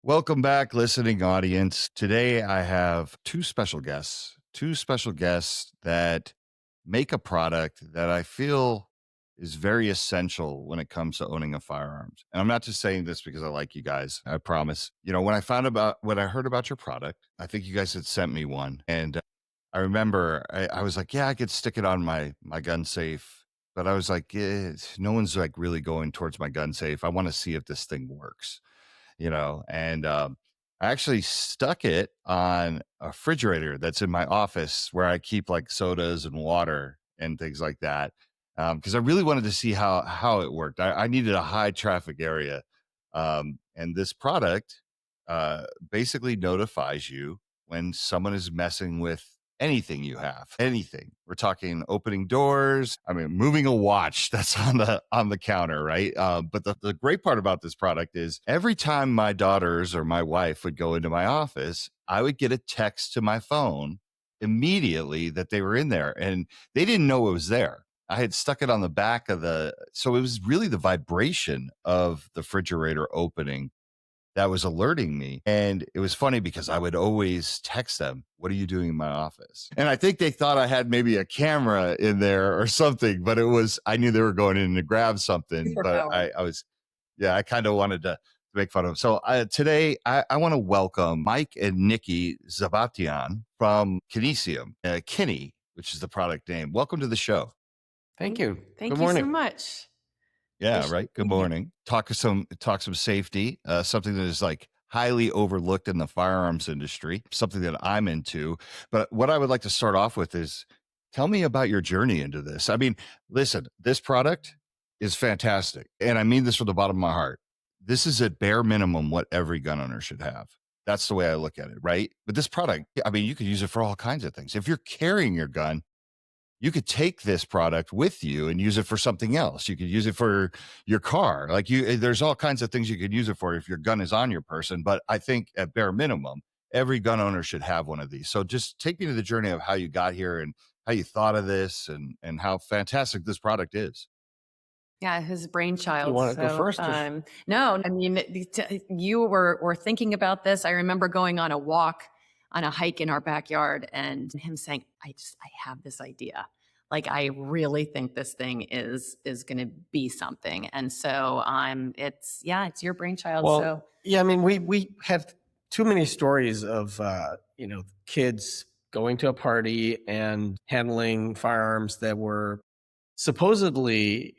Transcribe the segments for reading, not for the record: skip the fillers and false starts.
Welcome back, listening audience. Today I have two special guests that make a product that I feel is very essential when it comes to owning a firearms. And I'm not just saying this because I like you guys, I promise. When I heard about your product, I think you guys had sent me one. And I remember I was like, yeah, I could stick it on my gun safe. But I was like, no one's like really going towards my gun safe. I want to see if this thing works, and I actually stuck it on a refrigerator that's in my office where I keep like sodas and water and things like that, because I really wanted to see how it worked. I needed a high traffic area, and this product basically notifies you when someone is messing with anything you have. Anything. We're talking opening doors, I mean moving a watch that's on the counter, right? But the great part about this product is every time my daughters or my wife would go into my office, I would get a text to my phone immediately that they were in there, and they didn't know it was there. I had stuck it on the back of so it was really the vibration of the refrigerator opening that was alerting me. And it was funny because I would always text them, "What are you doing in my office?" And I think they thought I had maybe a camera in there or something, but I knew they were going in to grab something. But Superpower. I kind of wanted to make fun of them. So today I want to welcome Mike and Nicky Zabetian from Kini, which is the product name. Welcome to the show. Thank you. Thank Good you so morning. much. Yeah, Appreciate right. Good being here. morning. Talk some safety, something that is like highly overlooked in the firearms industry, something that I'm into. But what I would like to start off with is tell me about your journey into this. I mean, listen, this product is fantastic. And I mean this from the bottom of my heart. This is at bare minimum what every gun owner should have. That's the way I look at it, right? But this product, I mean, you could use it for all kinds of things. If you're carrying your gun, you could take this product with you and use it for something else. You could use it for your car. There's all kinds of things you could use it for if your gun is on your person. But I think at bare minimum, every gun owner should have one of these. So just take me to the journey of how you got here and how you thought of this and how fantastic this product is. Yeah, his You brainchild. want to go So, first? no, I mean, you were thinking about this. I remember going on a walk, on a hike in our backyard, and him saying, I have this idea. Like, I really think this thing is going to be something. And so, it's your brainchild. Well, So, yeah, I mean, we have too many stories of kids going to a party and handling firearms that were supposedly,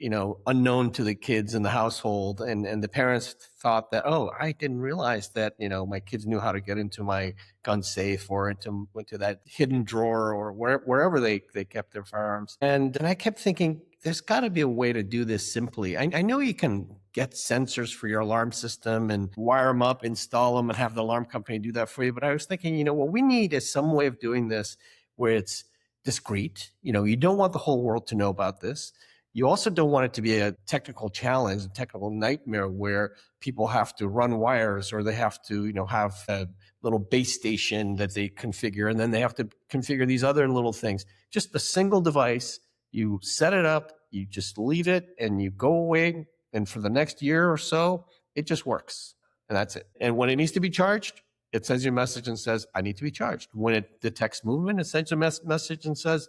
unknown to the kids in the household, and the parents thought that, oh, I didn't realize that, my kids knew how to get into my gun safe or into that hidden drawer or wherever they kept their firearms. And I kept thinking, there's got to be a way to do this simply. I know you can get sensors for your alarm system and wire them up, install them, and have the alarm company do that for you. But I was thinking, what we need is some way of doing this where it's discreet. You don't want the whole world to know about this. You also don't want it to be a technical challenge, a technical nightmare where people have to run wires or they have to, have a little base station that they configure, and then they have to configure these other little things. Just a single device. You set it up, you just leave it, and you go away. And for the next year or so, it just works. And that's it. And when it needs to be charged, it sends you a message and says, I need to be charged. When it detects movement, it sends you a message and says,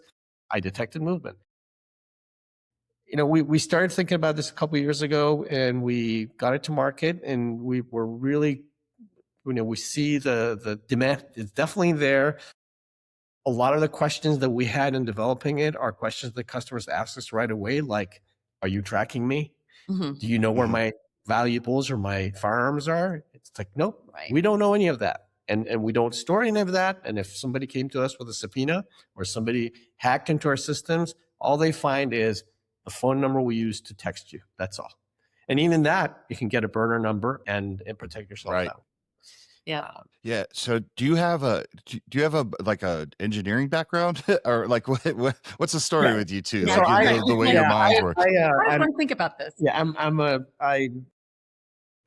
I detected movement. We started thinking about this a couple of years ago, and we got it to market, and we were really, we see the demand is definitely there. A lot of the questions that we had in developing it are questions that customers ask us right away, like, are you tracking me? mhm, Do you know where Mhm. my valuables or my firearms are? It's like, nope, right. we don't know any of that. And we don't store any of that. And if somebody came to us with a subpoena or somebody hacked into our systems, all they find is the phone number we use to text you. That's all. And even that, you can get a burner number and protect yourself Right. now. Yeah. Yeah. So do you have a like a engineering background or like what's the story Yeah. with you two? Yeah. So Like I, the way your yeah, minds work. I want to think about this. yeah,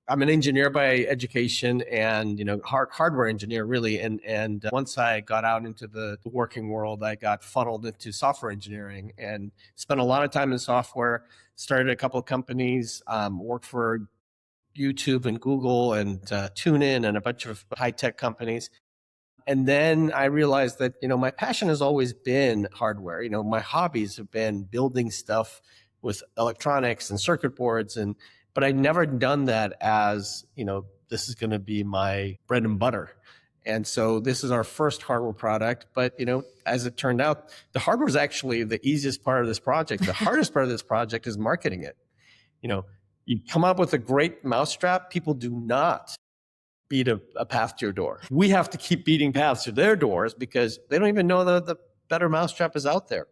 I'm an engineer by education and hardware engineer really. And once I got out into the working world, I got funneled into software engineering and spent a lot of time in software. Started a couple of companies, worked for YouTube and Google and TuneIn and a bunch of high-tech companies. And then I realized that, my passion has always been hardware. My hobbies have been building stuff with electronics and circuit boards, but I'd never done that as, this is going to be my bread and butter. And so this is our first hardware product. But, as it turned out, the hardware is actually the easiest part of this project. The hardest part of this project is marketing it. You come up with a great mousetrap, people do not beat a path to your door. We have to keep beating paths to their doors because they don't even know that the better mousetrap is out there.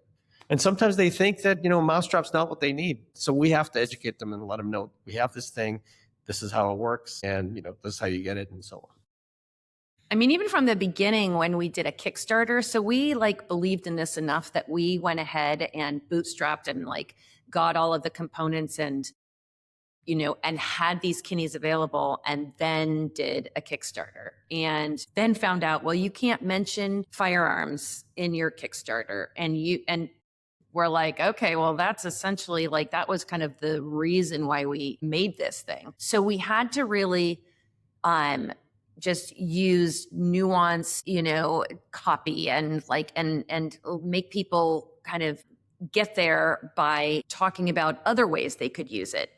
And sometimes they think that, mousetrap's not what they need. So we have to educate them and let them know we have this thing, this is how it works, and, this is how you get it, and so on. I mean, even from the beginning when we did a Kickstarter, so we believed in this enough that we went ahead and bootstrapped and got all of the components and had these Kinis available, and then did a Kickstarter, and then found out, well, you can't mention firearms in your Kickstarter. And we're like, okay, well, that's essentially that was kind of the reason why we made this thing. So we had to really just use nuance, copy and make people kind of get there by talking about other ways they could use it,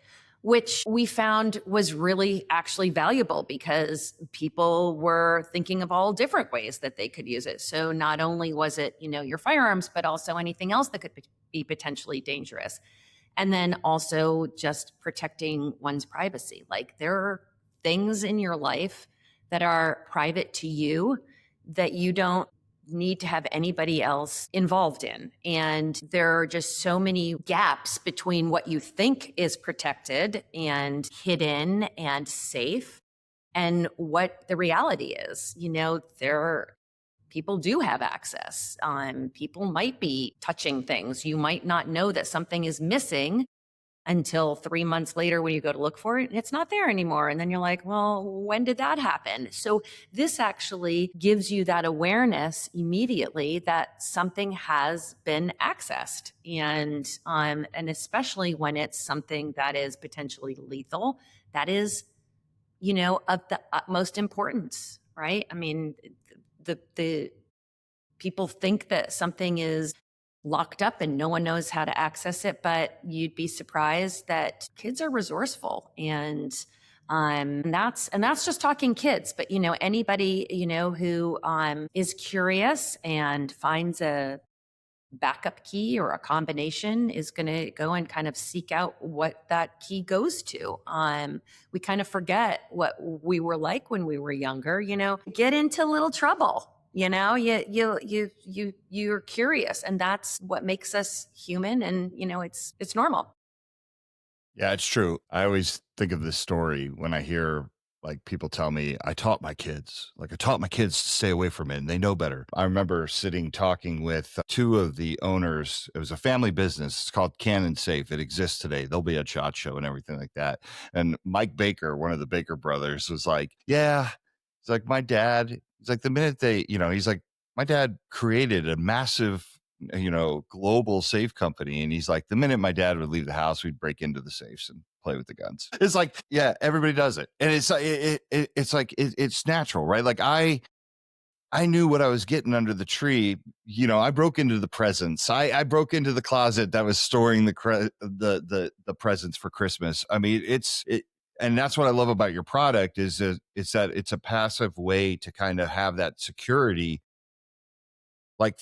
which we found was really actually valuable because people were thinking of all different ways that they could use it. So not only was it, your firearms, but also anything else that could be potentially dangerous. And then also just protecting one's privacy. There are things in your life that are private to you that you don't need to have anybody else involved in. And there are just so many gaps between what you think is protected and hidden and safe and what the reality is. People do have access. People might be touching things. You might not know that something is missing until 3 months later when you go to look for it, it's not there anymore. And then you're like, well, when did that happen? So this actually gives you that awareness immediately that something has been accessed. And especially when it's something that is potentially lethal, that is, of the utmost importance, right? I mean, the people think that something is locked up and no one knows how to access it, but you'd be surprised that kids are resourceful. And that's just talking kids, but anybody who is curious and finds a backup key or a combination is going to go and kind of seek out what that key goes to. We kind of forget what we were like when we were younger, get into little trouble. You're curious, and that's what makes us human. And, it's normal. Yeah, it's true. I always think of this story when I hear people tell me, I taught my kids to stay away from it and they know better. I remember talking with two of the owners. It was a family business. It's called Cannon Safe. It exists today. There'll be a SHOT Show and everything like that. And Mike Baker, one of the Baker brothers, was like, yeah, it's like my dad, it's like the minute he's like, my dad created a massive, global safe company. And he's like, the minute my dad would leave the house, we'd break into the safes and play with the guns. It's like, yeah, everybody does it. And it's like, it's natural, right? I knew what I was getting under the tree. I broke into the presents. I broke into the closet that was storing the presents for Christmas. I mean, and that's what I love about your product is that it's a passive way to kind of have that security.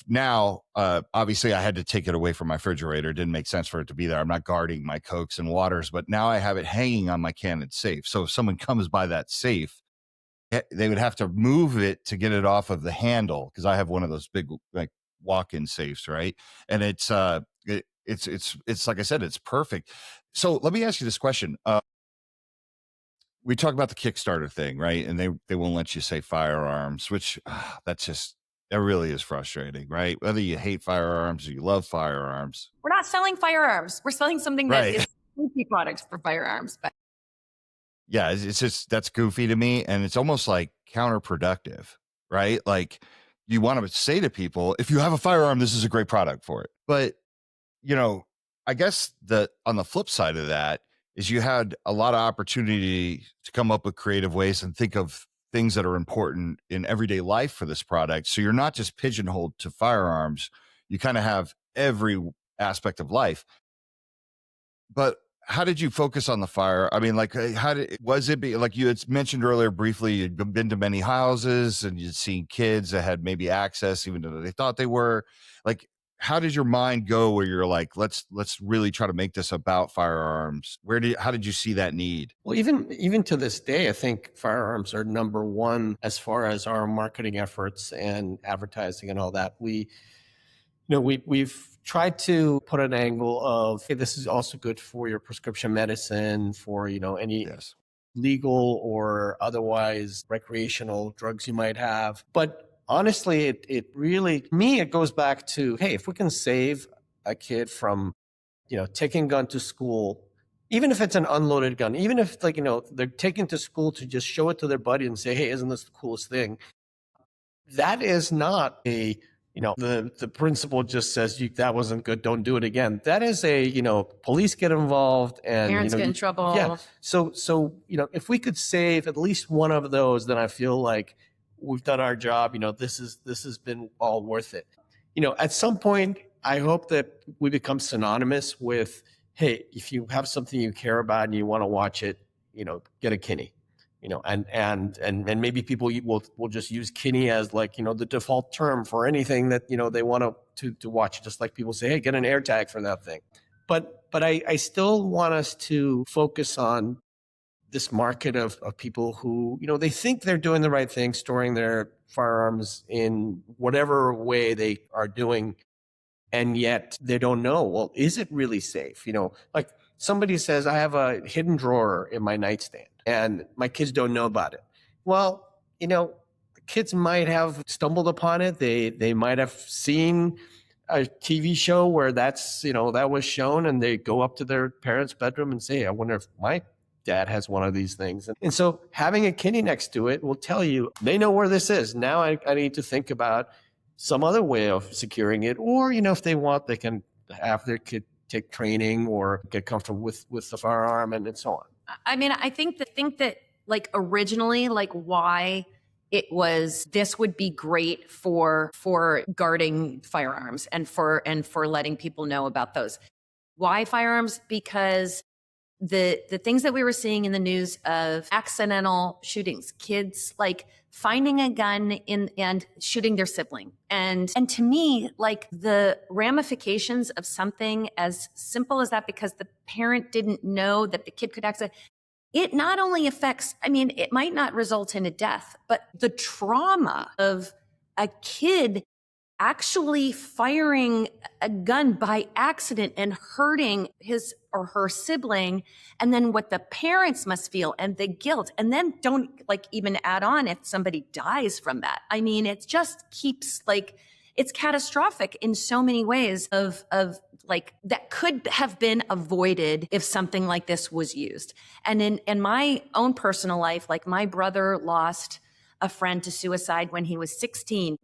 Now, obviously I had to take it away from my refrigerator. It didn't make sense for it to be there. I'm not guarding my Cokes and waters, but now I have it hanging on my Cannon safe. So if someone comes by that safe, they would have to move it to get it off of the handle. Cause I have one of those big, walk-in safes. Right. And it's like I said, it's perfect. So let me ask you this question. We talk about the Kickstarter thing, right? And they won't let you say firearms, which that really is frustrating, right? Whether you hate firearms or you love firearms. We're not selling firearms. We're selling something that is a safety product for firearms. But yeah, it's just, that's goofy to me. And it's almost like counterproductive, right? You want to say to people, if you have a firearm, this is a great product for it. But, I guess on the flip side of that is you had a lot of opportunity to come up with creative ways and think of things that are important in everyday life for this product. So you're not just pigeonholed to firearms. You kind of have every aspect of life. But how did you focus on the fire? I mean, like, how did was it be like you had mentioned earlier briefly? You'd been to many houses and you'd seen kids that had maybe access, even though they thought they were. Like, how did your mind go where you're like, let's really try to make this about firearms? How did you see that need? Well, even to this day, I think firearms are number one as far as our marketing efforts and advertising and all that. We've tried to put an angle of, hey, this is also good for your prescription medicine, for any Yes. legal or otherwise recreational drugs you might have. But honestly, it really, me, it goes back to, hey, if we can save a kid from, taking a gun to school, even if it's an unloaded gun, even if they're taken to school to just show it to their buddy and say, hey, isn't this the coolest thing? That is not the principal just says that wasn't good, don't do it again. That is police get involved and Parents get in trouble. Yeah. So if we could save at least one of those, then I feel like we've done our job. This has been all worth it. At some point, I hope that we become synonymous with, hey, if you have something you care about and you want to watch it, get a Kini. And maybe people will just use Kini as the default term for anything that they want to watch. Just like people say, hey, get an AirTag for that thing. But I still want us to focus on this market of people who they think they're doing the right thing, storing their firearms in whatever way they are doing, and yet they don't know. Well, is it really safe? Like somebody says, I have a hidden drawer in my nightstand and my kids don't know about it. Well, the kids might have stumbled upon it. They might have seen a TV show where that was shown, and they go up to their parents' bedroom and say, I wonder if my dad has one of these things. And so having a Kini next to it will tell you, they know where this is. Now I need to think about some other way of securing it. Or, if they want, they can have their kid take training or get comfortable with the firearm and so on. I mean, I think that like originally, like why it was, this would be great for guarding firearms and for letting people know about those. Why firearms? Because the things that we were seeing in the news of accidental shootings, kids like finding a gun and shooting their sibling. And to me, like the ramifications of something as simple as that, because the parent didn't know that the kid could access it, not only affects, I mean, it might not result in a death, but the trauma of a kid actually firing a gun by accident and hurting his or her sibling, and then what the parents must feel and the guilt, and then don't like even add on if somebody dies from that. I mean, it just keeps like, it's catastrophic in so many ways of like that could have been avoided if something like this was used. And in my own personal life, like my brother lost a friend to suicide when he was 16.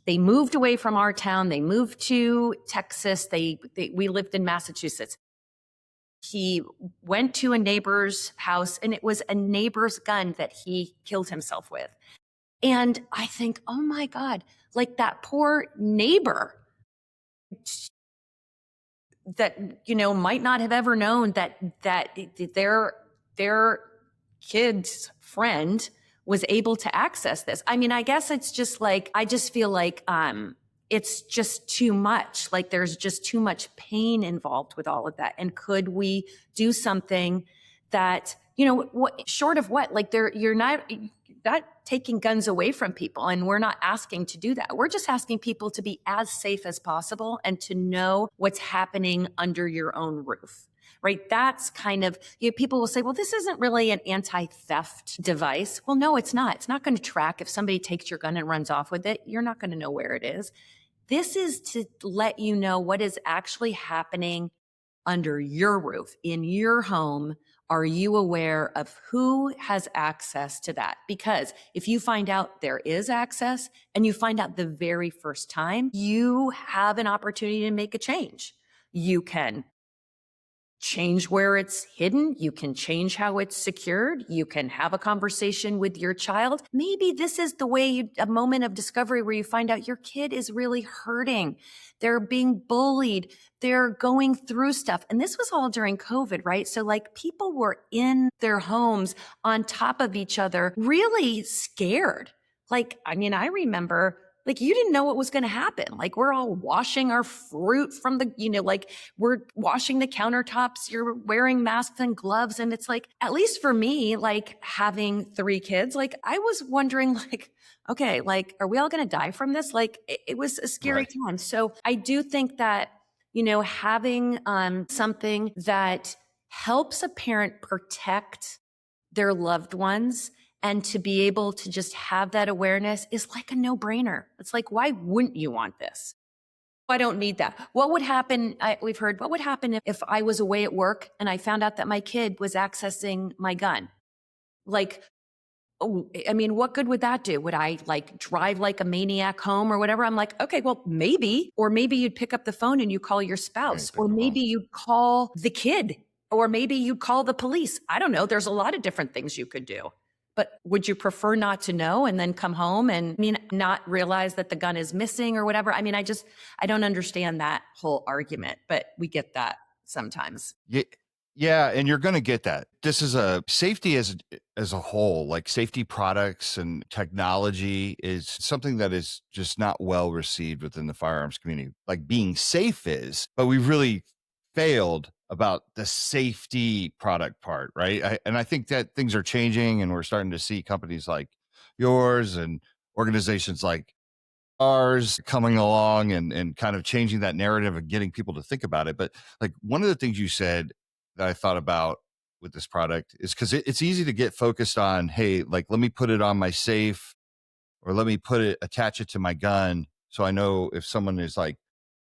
They moved away from our town. They moved to Texas. We lived in Massachusetts. He went to a neighbor's house, and it was a neighbor's gun that he killed himself with. And I think, oh my God, like that poor neighbor that, might not have ever known that their kid's friend was able to access this. I mean, I guess it's just like, I just feel like it's just too much. Like there's just too much pain involved with all of that. And could we do something that, short of what? Like you're not taking guns away from people, and we're not asking to do that. We're just asking people to be as safe as possible and to know what's happening under your own roof. Right? That's kind of, people will say, well, this isn't really an anti-theft device. Well, no, it's not. It's not going to track if somebody takes your gun and runs off with it. You're not going to know where it is. This is to let you know what is actually happening under your roof, in your home. Are you aware of who has access to that? Because if you find out there is access, and you find out the very first time, you have an opportunity to make a change. You can change where it's hidden. You can change how it's secured. You can have a conversation with your child. Maybe this is the way a moment of discovery where you find out your kid is really hurting. They're being bullied. They're going through stuff. And this was all during COVID, right? So like people were in their homes on top of each other, really scared. Like, I mean, I remember like you didn't know what was going to happen. Like we're all washing our fruit from the, like we're washing the countertops. You're wearing masks and gloves. And it's like, at least for me, like having 3 kids, like I was wondering like, okay, like, are we all going to die from this? Like it was a scary Right. time. So I do think that, having something that helps a parent protect their loved ones and to be able to just have that awareness is like a no-brainer. It's like, why wouldn't you want this? I don't need that. What would happen? We've heard, what would happen if I was away at work and I found out that my kid was accessing my gun? Like, oh, I mean, what good would that do? Would I like drive like a maniac home or whatever? I'm like, okay, well, maybe, or maybe you'd pick up the phone and you call your Right, spouse, pick or the phone. maybe you'd call the kid, or maybe you'd call the police. I don't know. There's a lot of different things you could do. But would you prefer not to know and then come home and not realize that the gun is missing or whatever? I mean, I don't understand that whole argument, but we get that sometimes. Yeah, yeah, and you're going to get that. This is a safety as a whole, like safety products and technology is something that is just not well received within the firearms community. Like being safe is, but we really failed about the safety product part, right? And I think that things are changing, and we're starting to see companies like yours and organizations like ours coming along and kind of changing that narrative and getting people to think about it. But like one of the things you said that I thought about with this product is because it's easy to get focused on, hey, like let me put it on my safe or let me attach it to my gun. So I know if someone is like,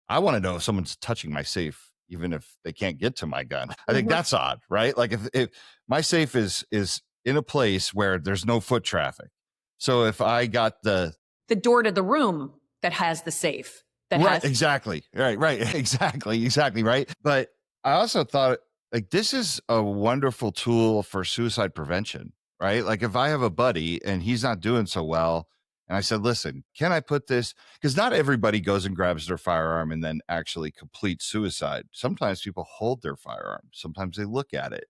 I want to know if someone's touching my safe, even if they can't get to my gun. I think Mhm. that's odd, right? Like if my safe is in a place where there's no foot traffic. So if I got The door to the room that has the safe that right, has exactly. Right. Exactly. Right. But I also thought like this is a wonderful tool for suicide prevention, right? Like if I have a buddy and he's not doing so well, and I said, listen, can I put this? Because not everybody goes and grabs their firearm and then actually completes suicide. Sometimes people hold their firearm. Sometimes they look at it.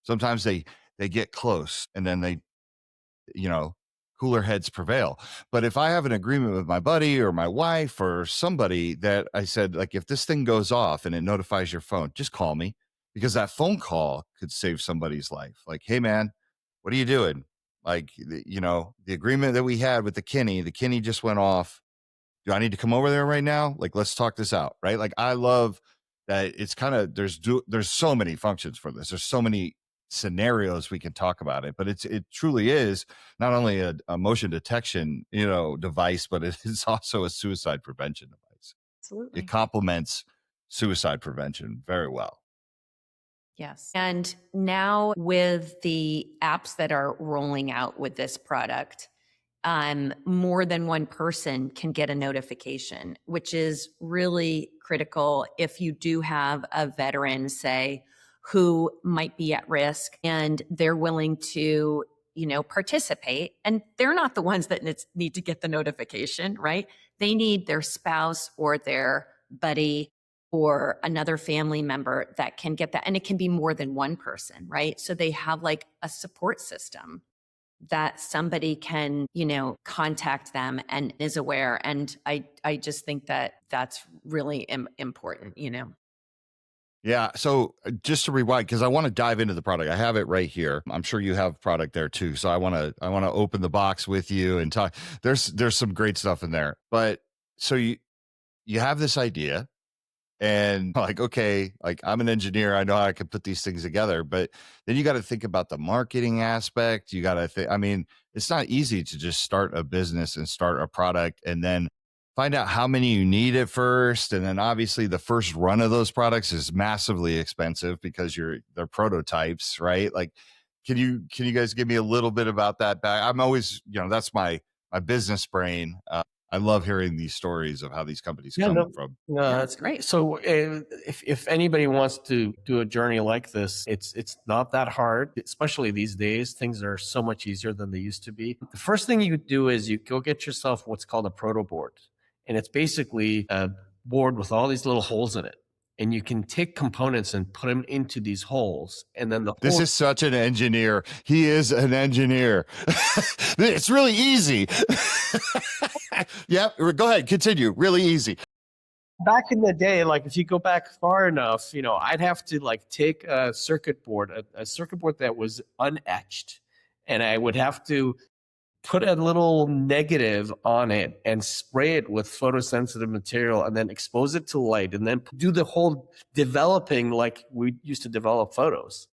Sometimes they get close and then they you know, cooler heads prevail. But if I have an agreement with my buddy or my wife or somebody that I said, like, if this thing goes off and it notifies your phone, just call me because that phone call could save somebody's life. Like, hey, man, what are you doing? Like, the agreement that we had with the Kini just went off. Do I need to come over there right now? Like, let's talk this out, right? Like, I love that it's kind of there's so many functions for this. There's so many scenarios we can talk about it, but it truly is not only a motion detection, device, but it is also a suicide prevention device. It absolutely. complements suicide prevention very well. Yes. And now with the apps that are rolling out with this product, more than one person can get a notification, which is really critical if you do have a veteran, say, who might be at risk and they're willing to, participate. And they're not the ones that need to get the notification, right? They need their spouse or their buddy or another family member that can get that. And it can be more than one person, right? So they have like a support system that somebody can, contact them and is aware. And I just think that that's really important. Yeah. So just to rewind, because I want to dive into the product. I have it right here. I'm sure you have product there too. So I want to open the box with you and talk. There's some great stuff in there. But so you have this idea and like, okay, like I'm an engineer. I know how I can put these things together, but then you got to think about the marketing aspect. You got to think, I mean, it's not easy to just start a business and start a product and then find out how many you need at first. And then obviously the first run of those products is massively expensive because they're prototypes, right? Like, can you guys give me a little bit about that back? I'm always, that's my business brain. I love hearing these stories of how these companies Yeah, come no, from. no, Yeah, that's it's great. So, if anybody wants to do a journey like this, it's not that hard. Especially these days, things are so much easier than they used to be. The first thing you do is you go get yourself what's called a proto board, and it's basically a board with all these little holes in it. And you can take components and put them into these holes, and then the This holes. is such an engineer. He is an engineer. It's really easy. Yep. Go ahead. Continue. Really easy. Back in the day, like if you go back far enough, I'd have to like take a circuit board, a circuit board that was unetched, and I would have to put a little negative on it and spray it with photosensitive material and then expose it to light and then do the whole developing like we used to develop photos.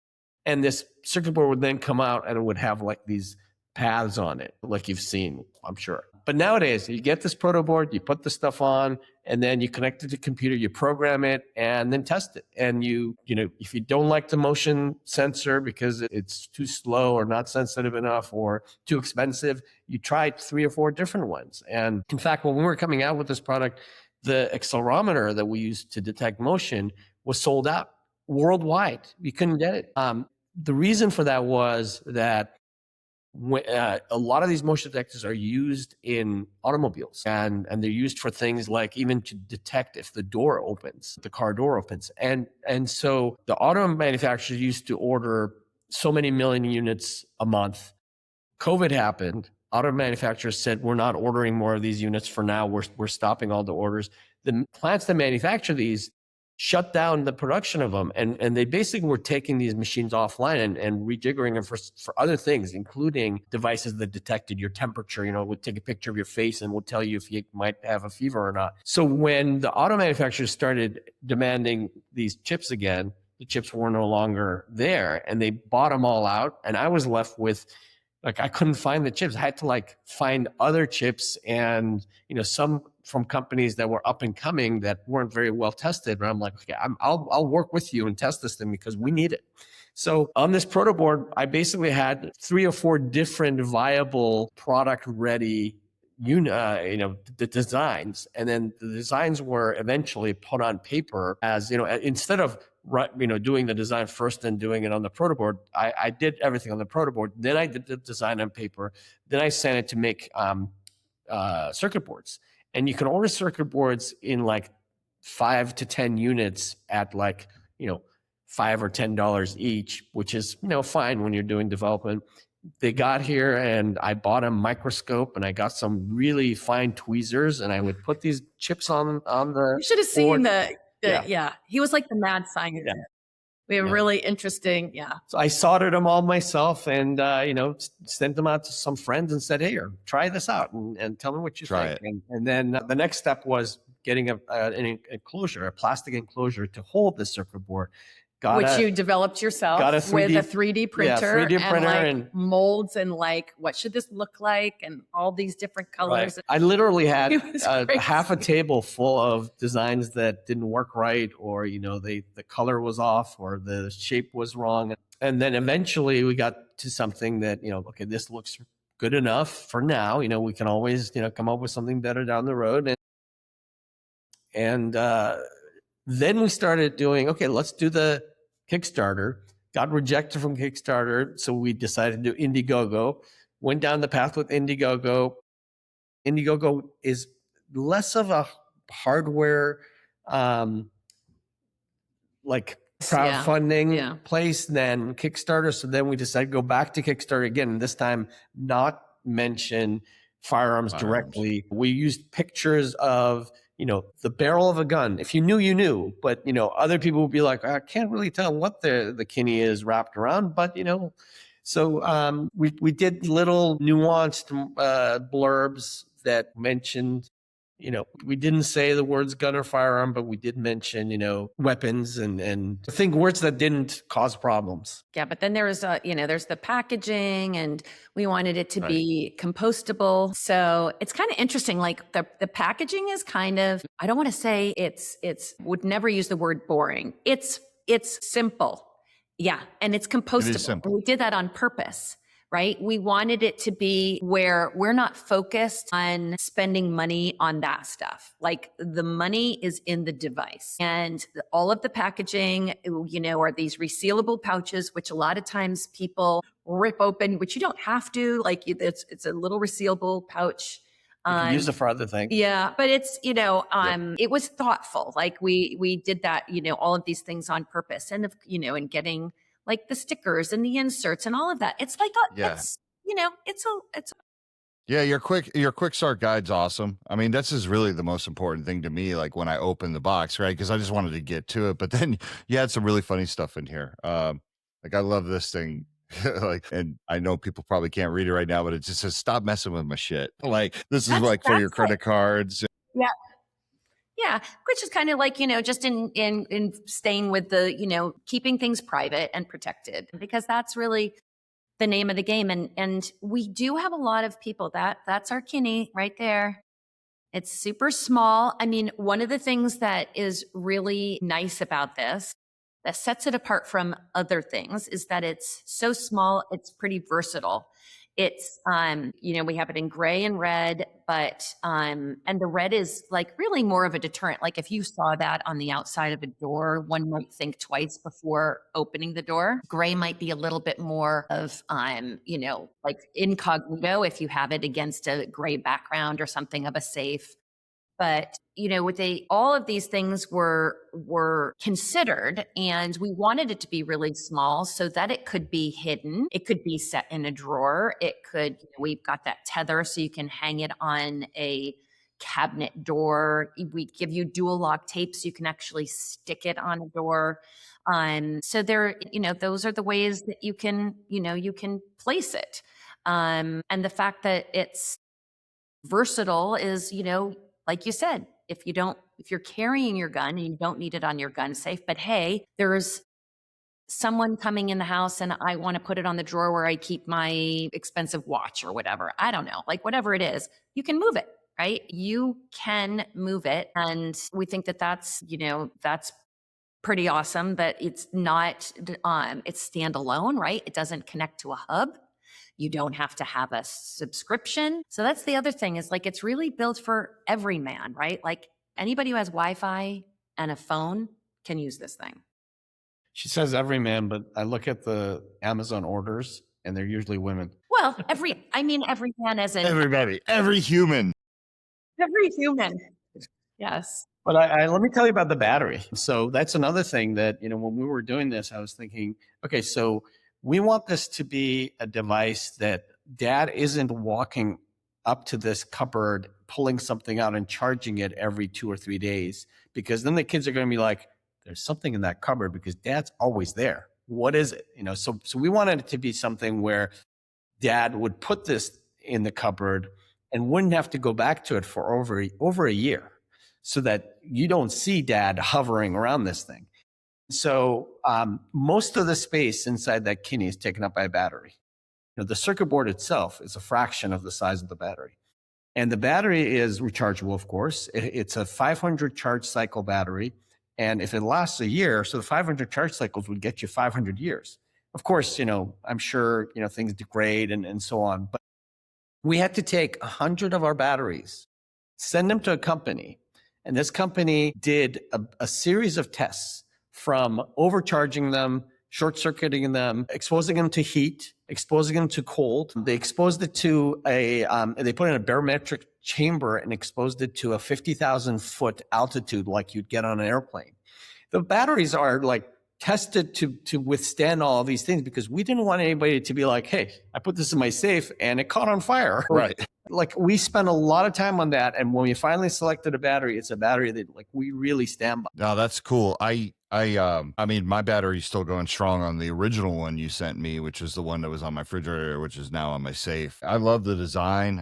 And this circuit board would then come out and it would have like these paths on it, like you've seen, I'm sure. But nowadays, you get this proto board, you put the stuff on, and then you connect it to the computer, you program it, and then test it. And if you don't like the motion sensor because it's too slow or not sensitive enough or too expensive, you try 3 or 4 different ones. And in fact, when we were coming out with this product, the accelerometer that we used to detect motion was sold out worldwide. You couldn't get it. The reason for that was that a lot of these motion detectors are used in automobiles and they're used for things like even to detect if the door opens, the car door opens. And so the auto manufacturers used to order so many million units a month. COVID happened. Auto manufacturers said, we're not ordering more of these units for now. We're stopping all the orders. The plants that manufacture these shut down the production of them. And they basically were taking these machines offline and rejiggering them for other things, including devices that detected your temperature, would take a picture of your face and would tell you if you might have a fever or not. So when the auto manufacturers started demanding these chips again, the chips were no longer there and they bought them all out. And I was left with, I couldn't find the chips. I had to find other chips and, some from companies that were up and coming that weren't very well tested. But I'm like, okay, I'll work with you and test this thing because we need it. So on this proto board, I basically had 3 or 4 different viable product ready the designs, and then the designs were eventually put on paper as, instead of doing the design first and doing it on the proto board, I did everything on the proto board. Then I did the design on paper. Then I sent it to make circuit boards. And you can order circuit boards in 5 to 10 units at $5 or $10 each, which is, fine when you're doing development. They got here and I bought a microscope and I got some really fine tweezers and I would put these chips on the. You should have seen board. yeah. He was like the mad scientist. Yeah. We have really interesting, So I soldered them all myself and, sent them out to some friends and said, hey, try this out and tell me what you think. And then the next step was getting an enclosure, a plastic enclosure to hold the circuit board. Which you developed yourself with a 3D printer, 3D printer and molds and what should this look like and all these different colors. Right. I literally had half a table full of designs that didn't work right, or the color was off, or the shape was wrong. And then eventually we got to something that okay, this looks good enough for now. We can always come up with something better down the road. And then we started doing, okay, let's do the Kickstarter. Got rejected from Kickstarter, so we decided to do Indiegogo. Went down the path with Indiegogo. Indiegogo is less of a hardware crowdfunding place than Kickstarter. So then we decided to go back to Kickstarter again, and this time not mention firearms directly. We used pictures of the barrel of a gun. If you knew, you knew. But, other people would be like, I can't really tell what the Kini is wrapped around. But, so we did little nuanced blurbs that mentioned, we didn't say the words gun or firearm, but we did mention, weapons and I think words that didn't cause problems. Yeah, but then there was, there's the packaging and we wanted it to be compostable. So it's kind of interesting. The packaging is kind of, I don't want to say would never use the word boring. It's simple. Yeah. And it's compostable. It is simple. We did that on purpose. right? We wanted it to be where we're not focused on spending money on that stuff. Like the money is in the device, and all of the packaging, are these resealable pouches, which a lot of times people rip open, which you don't have to. Like it's a little resealable pouch. You can use it for other things. Yeah, but it's, Yep. it was thoughtful. Like we did that, all of these things on purpose, and and getting like the stickers and the inserts and all of that. It's like Yeah. it's it's Yeah, your quick start guide's awesome. I mean, this is really the most important thing to me, like when I opened the box, right? Because I just wanted to get to it. But then you had some really funny stuff in here. Like I love this thing. Like, and I know people probably can't read it right now, but it just says stop messing with my shit. Like this is like for your that's like credit cards. yeah. Yeah, which is kind of like, just in staying with the, keeping things private and protected, because that's really the name of the game. And we do have a lot of people that's our Kini right there. It's super small. I mean, one of the things that is really nice about this that sets it apart from other things is that it's so small, it's pretty versatile. It's we have it in gray and red, but and the red is like really more of a deterrent. Like if you saw that on the outside of a door, one might think twice before opening the door. Gray might be a little bit more of like incognito if you have it against a gray background or something of a safe. But with all of these things were considered, and we wanted it to be really small so that it could be hidden. It could be set in a drawer. It could, we've got that tether so you can hang it on a cabinet door. We give you dual lock tape so you can actually stick it on a door. So there, those are the ways that you can place it. And the fact that it's versatile is, like you said, if you're carrying your gun and you don't need it on your gun safe, but hey, there's someone coming in the house and I want to put it on the drawer where I keep my expensive watch or whatever. I don't know, like whatever it is, you can move it, right? You can move it. And we think that that's pretty awesome that it's not, it's standalone, right? It doesn't connect to a hub. You don't have to have a subscription. So that's the other thing is like, it's really built for every man, right? Like anybody who has Wi-Fi and a phone can use this thing. She says every man, but I look at the Amazon orders and they're usually women. Well, every man as in Everybody, every human. every human. Yes. But I let me tell you about the battery. So that's another thing that, when we were doing this, I was thinking, okay, so we want this to be a device that dad isn't walking up to this cupboard, pulling something out and charging it every 2 or 3 days, because then the kids are going to be like, there's something in that cupboard because dad's always there. What is it? So we wanted it to be something where dad would put this in the cupboard and wouldn't have to go back to it for over a year, so that you don't see dad hovering around this thing. So most of the space inside that Kini is taken up by a battery. The circuit board itself is a fraction of the size of the battery. And the battery is rechargeable, of course. It's a 500 charge cycle battery. And if it lasts a year, so the 500 charge cycles would get you 500 years. Of course, I'm sure, things degrade and so on. But we had to take 100 of our batteries, send them to a company. And this company did a series of tests, from overcharging them, short circuiting them, exposing them to heat, exposing them to cold. They exposed it to they put in a barometric chamber and exposed it to a 50,000 foot altitude like you'd get on an airplane. The batteries are like tested to withstand all of these things, because we didn't want anybody to be like, hey, I put this in my safe and it caught on fire. Right. Like we spent a lot of time on that. And when we finally selected a battery, it's a battery that like we really stand by. No, that's cool. I mean, my battery's still going strong on the original one you sent me, which is the one that was on my refrigerator, which is now on my safe. I love the design.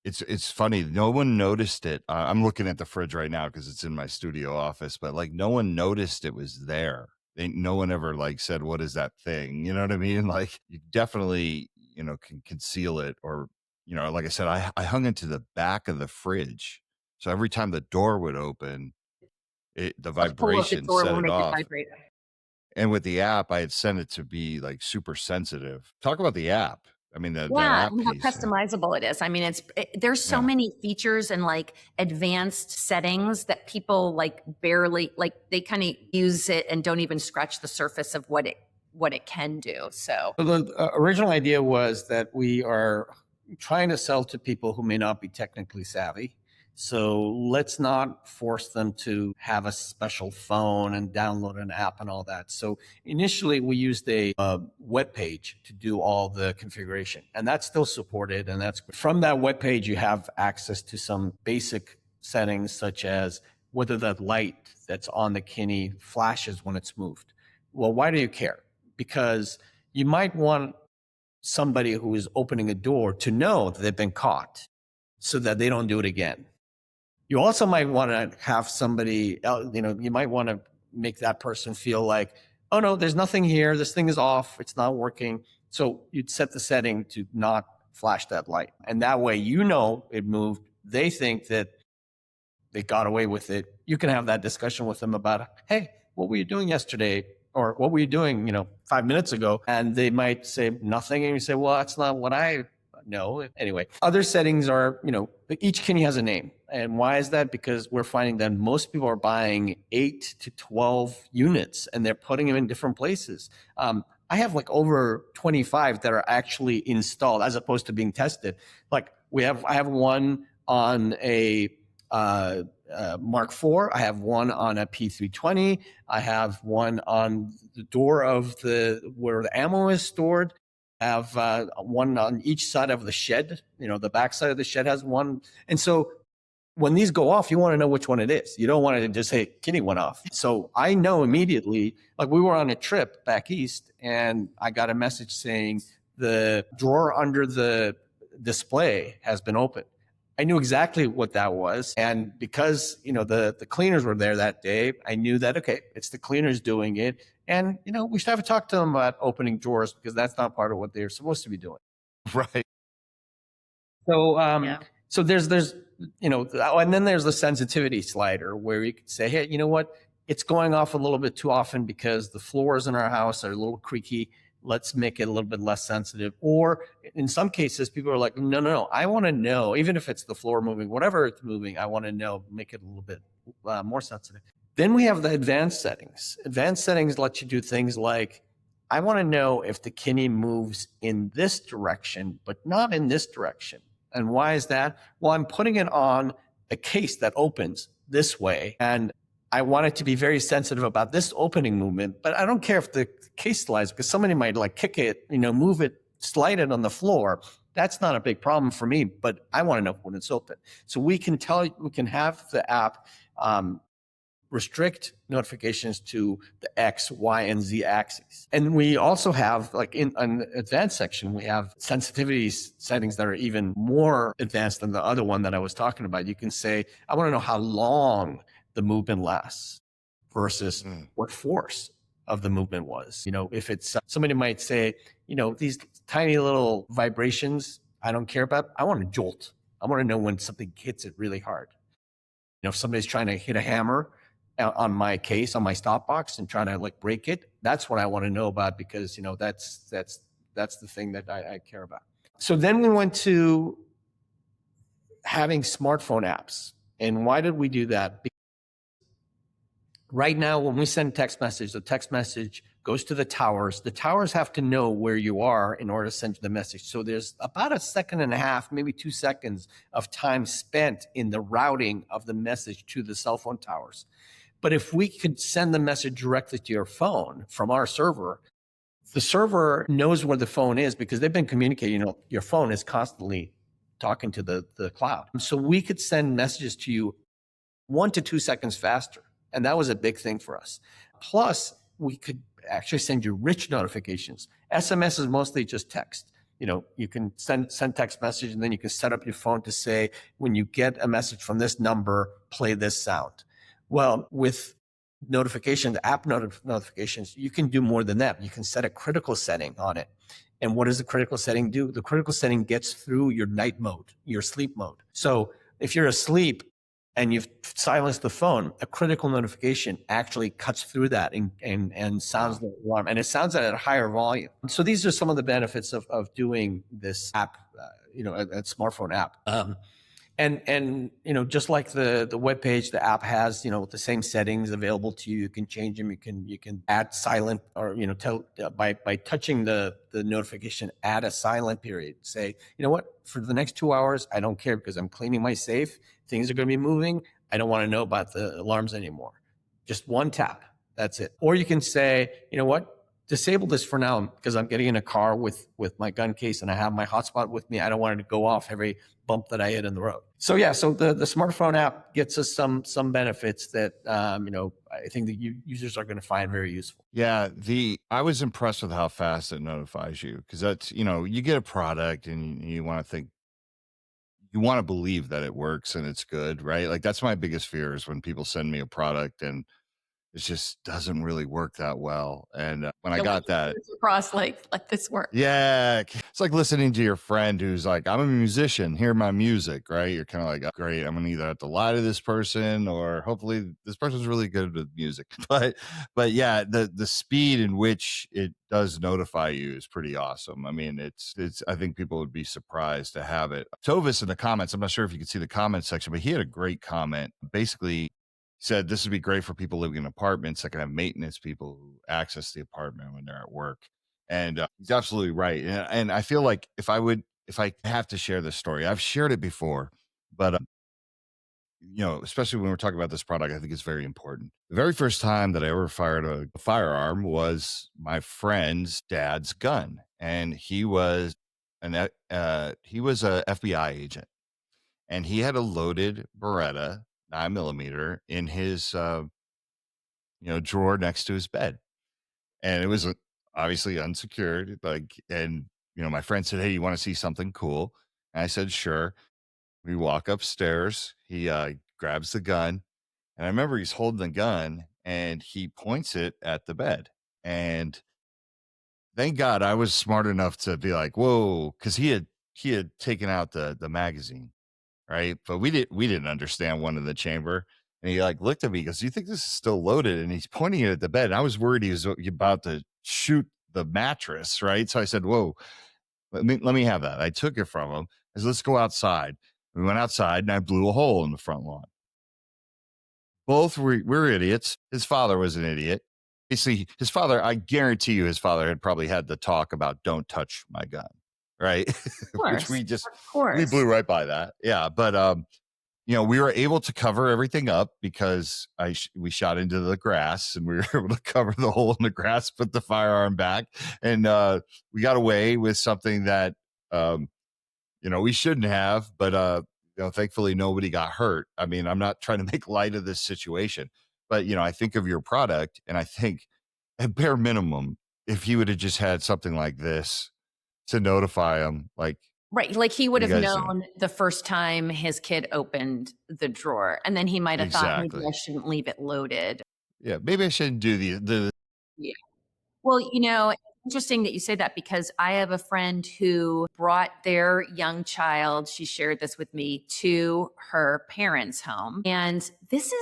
It's funny. No one noticed it. I'm looking at the fridge right now because it's in my studio office, but like no one noticed it was there. No one ever like said, what is that thing? You know what I mean? Like you definitely, can conceal it, or, like I said, I hung it to the back of the fridge. So every time the door would open, the Pull up the vibration door set will it make it off. vibrate. And with the app, I had sent it to be like super sensitive. Talk about the app. I mean, that Yeah, app and how piece. customizable it is. I mean, there's so Yeah. many features and like advanced settings that people like barely like they kind of use it and don't even scratch the surface of what it can do. So So the original idea was that we are trying to sell to people who may not be technically savvy. So let's not force them to have a special phone and download an app and all that. So initially we used a web page to do all the configuration, and that's still supported. And that's from that web page, you have access to some basic settings, such as whether that light that's on the Kini flashes when it's moved. Well, why do you care? Because you might want somebody who is opening a door to know that they've been caught so that they don't do it again. You also might want to have somebody else, you might want to make that person feel like, oh no, there's nothing here. This thing is off. It's not working. So you'd set the setting to not flash that light. And that way, it moved. They think that they got away with it. You can have that discussion with them about, hey, what were you doing yesterday? Or what were you doing, 5 minutes ago? And they might say nothing. And you say, well, that's not what I know. Anyway, other settings are, each Kini has a name. And why is that? Because we're finding that most people are buying 8 to 12 units and they're putting them in different places. I have like over 25 that are actually installed as opposed to being tested. Like I have one on a Mark IV. I have one on a P320. I have one on the door of where the ammo is stored. I have one on each side of the shed. The back side of the shed has one. And so when these go off, you want to know which one it is. You don't want to just say, Kini went off. So I know immediately, like we were on a trip back east and I got a message saying the drawer under the display has been opened. I knew exactly what that was. And because, the cleaners were there that day, I knew that, okay, it's the cleaners doing it. And, we should have a talk to them about opening drawers because that's not part of what they're supposed to be doing. Right. So, yeah. so there's, and then there's the sensitivity slider where you could say, hey, you know what? It's going off a little bit too often because the floors in our house are a little creaky. Let's make it a little bit less sensitive. Or in some cases, people are like, no, I want to know, even if it's the floor moving, whatever it's moving, I want to know, make it a little bit more sensitive. Then we have the advanced settings. Advanced settings let you do things like, I want to know if the Kini moves in this direction, but not in this direction. And why is that? Well, I'm putting it on a case that opens this way. And I want it to be very sensitive about this opening movement, but I don't care if the case slides because somebody might like kick it, move it, slide it on the floor. That's not a big problem for me, but I want to know when it's open. So we can have the app restrict notifications to the X, Y, and Z axes. And we also have, like in an advanced section, we have sensitivity settings that are even more advanced than the other one that I was talking about. You can say, I want to know how long the movement lasts versus what force of the movement was. If it's somebody might say, these tiny little vibrations, I don't care about. I want a jolt. I want to know when something hits it really hard. If somebody's trying to hit a hammer on my case, on my stop box and trying to like break it, that's what I want to know about because, that's the thing that I care about. So then we went to having smartphone apps. And why did we do that? Right now, when we send text message, the text message goes to the towers. The towers have to know where you are in order to send you the message. So there's about 1.5 seconds, maybe 2 seconds of time spent in the routing of the message to the cell phone towers. But if we could send the message directly to your phone from our server, the server knows where the phone is because they've been communicating. Your phone is constantly talking to the cloud. So we could send messages to you 1 to 2 seconds faster. And that was a big thing for us. Plus, we could actually send you rich notifications. SMS is mostly just text. You can send text message and then you can set up your phone to say, when you get a message from this number, play this sound. Well, with notifications, app notifications, you can do more than that. You can set a critical setting on it. And what does the critical setting do? The critical setting gets through your night mode, your sleep mode. So if you're asleep, and you've silenced the phone, a critical notification actually cuts through that and sounds the alarm, and it sounds at a higher volume. So these are some of the benefits of doing this app, a smartphone app. And just like the web page, the app has the same settings available to you. You can change them. You can add silent, or tell by touching the notification, add a silent period. Say, you know what, for the next 2 hours, I don't care because I'm cleaning my safe. Things are going to be moving. I don't want to know about the alarms anymore. Just one tap. That's it. Or you can say, you know what, disable this for now because I'm getting in a car with my gun case and I have my hotspot with me. I don't want it to go off every bump that I hit in the road. So yeah, so the smartphone app gets us some benefits that I think the users are going to find very useful. Yeah, I was impressed with how fast it notifies you, because that's, you get a product and you want to think, you want to believe that it works and it's good, right? Like that's my biggest fear, is when people send me a product and it just doesn't really work that well. And when I You're like, got that, across, like, let this work. yeah, it's like listening to your friend who's like, I'm a musician, hear my music, right? You're kind of like, oh, great, I'm gonna either have to lie to this person, or hopefully this person's really good with music. But yeah, the speed in which it does notify you is pretty awesome. I mean, it's I think people would be surprised to have it. Tovis in the comments, I'm not sure if you can see the comment section, but he had a great comment. Basically said this would be great for people living in apartments that can have maintenance people who access the apartment when they're at work. And he's absolutely right. And I feel like if I have to share this story, I've shared it before, but especially when we're talking about this product, I think it's very important. The very first time that I ever fired a firearm was my friend's dad's gun, and he was he was a FBI agent, and he had a loaded Beretta 9mm in his drawer next to his bed, and it was obviously unsecured. Like, and my friend said, "Hey, you want to see something cool?" And I said, "Sure." We walk upstairs. He grabs the gun, and I remember he's holding the gun and he points it at the bed. And thank God I was smart enough to be like, "Whoa," because he had taken out the magazine, right? But we didn't understand one in the chamber. And he like looked at me, he goes, "Do you think this is still loaded?" And he's pointing it at the bed. And I was worried he was about to shoot the mattress, right? So I said, "Whoa, let me have that." I took it from him. I said, "Let's go outside." We went outside and I blew a hole in the front lawn. Both were idiots. His father was an idiot. Basically, his father, I guarantee you, his father had probably had the talk about "don't touch my gun," right? Of Which course. we Of course. blew right by that. Yeah, but we were able to cover everything up because we shot into the grass, and we were able to cover the hole in the grass, put the firearm back, and we got away with something that we shouldn't have, but thankfully nobody got hurt. I mean, I'm not trying to make light of this situation, but I think of your product, and I think at bare minimum, if he would have just had something like this to notify him, like, Right. Like he "What would are you have guys doing?" known the first time his kid opened the drawer, and then he might have thought, maybe Exactly. I shouldn't leave it loaded. Yeah, maybe I shouldn't do the Yeah. Well, it's interesting that you say that, because I have a friend who brought their young child, she shared this with me, to her parents' home. And this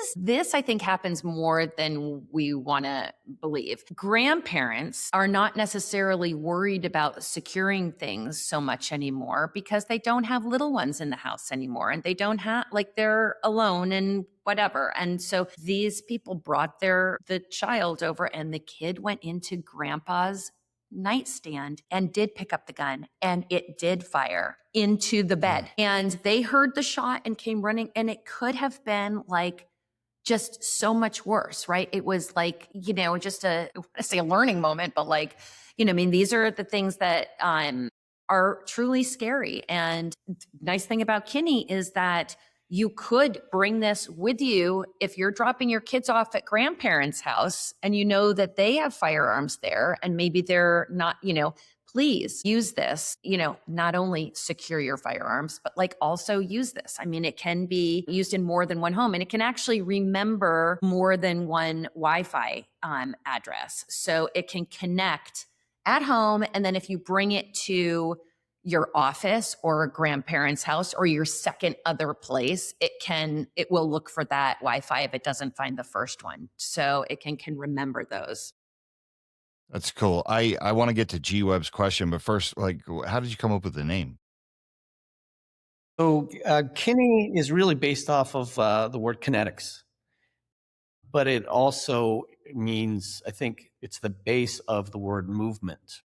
I think happens more than we want to believe. Grandparents are not necessarily worried about securing things so much anymore because they don't have little ones in the house anymore, and they don't have, like, they're alone and whatever. And so these people brought the child over, and the kid went into grandpa's nightstand and did pick up the gun, and it did fire into the bed. And they heard the shot and came running, and it could have been like just so much worse, right? It was like, just I want to say a learning moment, but like, I mean, these are the things that are truly scary. And nice thing about Kini is that you could bring this with you if you're dropping your kids off at grandparents' house and you know that they have firearms there, and maybe they're not, please use this, not only secure your firearms, but like also use this. I mean, it can be used in more than one home, and it can actually remember more than one Wi-Fi address. So it can connect at home. And then if you bring it to your office or a grandparent's house or your second other place, it will look for that Wi-Fi if it doesn't find the first one. So it can remember those. That's cool. I want to get to G Web's question, but first, like, how did you come up with the name? So Kini is really based off of the word kinetics, but it also means, I think it's the base of the word movement.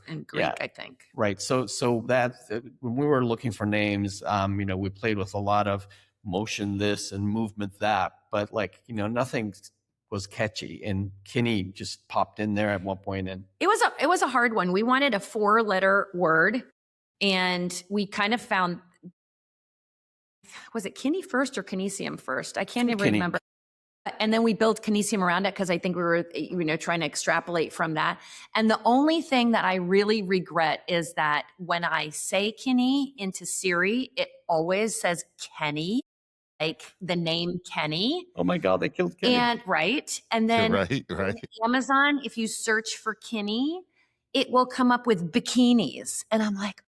In Greek, Yeah. I think. Right. So that when we were looking for names, we played with a lot of motion this and movement that, but nothing was catchy. And Kinney just popped in there at one point, and It was a hard one. We wanted a 4-letter word, and we kind of found, was it Kini first or Kinesium first? I can't even Kini. remember. And then we built Kinesium around it because I think we were, trying to extrapolate from that. And the only thing that I really regret is that when I say Kini into Siri, it always says Kenny, like the name Kenny. Oh my God, they killed Kenny. And right. And then Right. Amazon, if you search for Kini, it will come up with bikinis. And I'm like,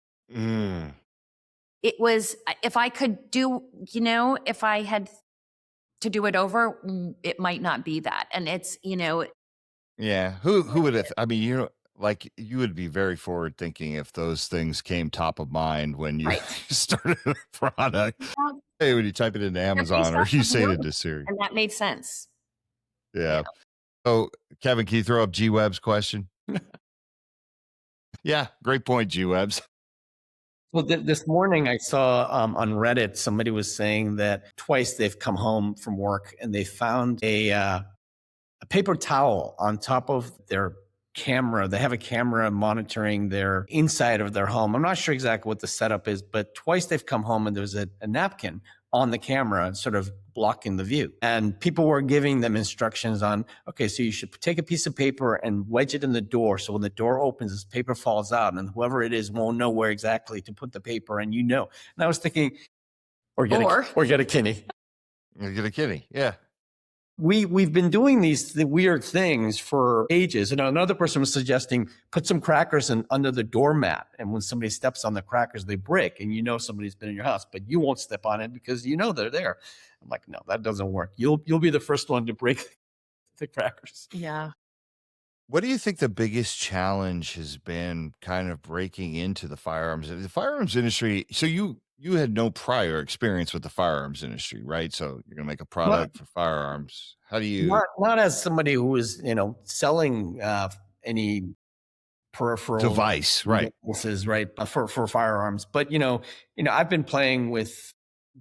it was, if I could do, if I had to do it over, it might not be that. And it's, Yeah. Who would have, I mean, like you would be very forward thinking if those things came top of mind when you right. started a product. Hey, when you type it into Amazon or you say it into Siri. And that made sense. Yeah. So Kevin, can you throw up G Web's question? Yeah. Great point, G Webs. Well, this morning I saw on Reddit, somebody was saying that twice they've come home from work and they found a paper towel on top of their camera. They have a camera monitoring their inside of their home. I'm not sure exactly what the setup is, but twice they've come home and there's a napkin on the camera sort of blocking the view. And people were giving them instructions on, okay, so you should take a piece of paper and wedge it in the door. So when the door opens, this paper falls out and whoever it is won't know where exactly to put the paper. And And I was thinking, or get a Kinney. Get a Kitty. Yeah. We've been doing the weird things for ages. And another person was suggesting put some crackers under the doormat. And when somebody steps on the crackers, they break. And somebody's been in your house, but you won't step on it because they're there. I'm like, no, that doesn't work. You'll be the first one to break the crackers. Yeah. What do you think the biggest challenge has been kind of breaking into the firearms industry? So you had no prior experience with the firearms industry, right? So you're going to make a product for firearms. How do you not as somebody who is, selling any peripheral device, right? Right, for firearms. But I've been playing with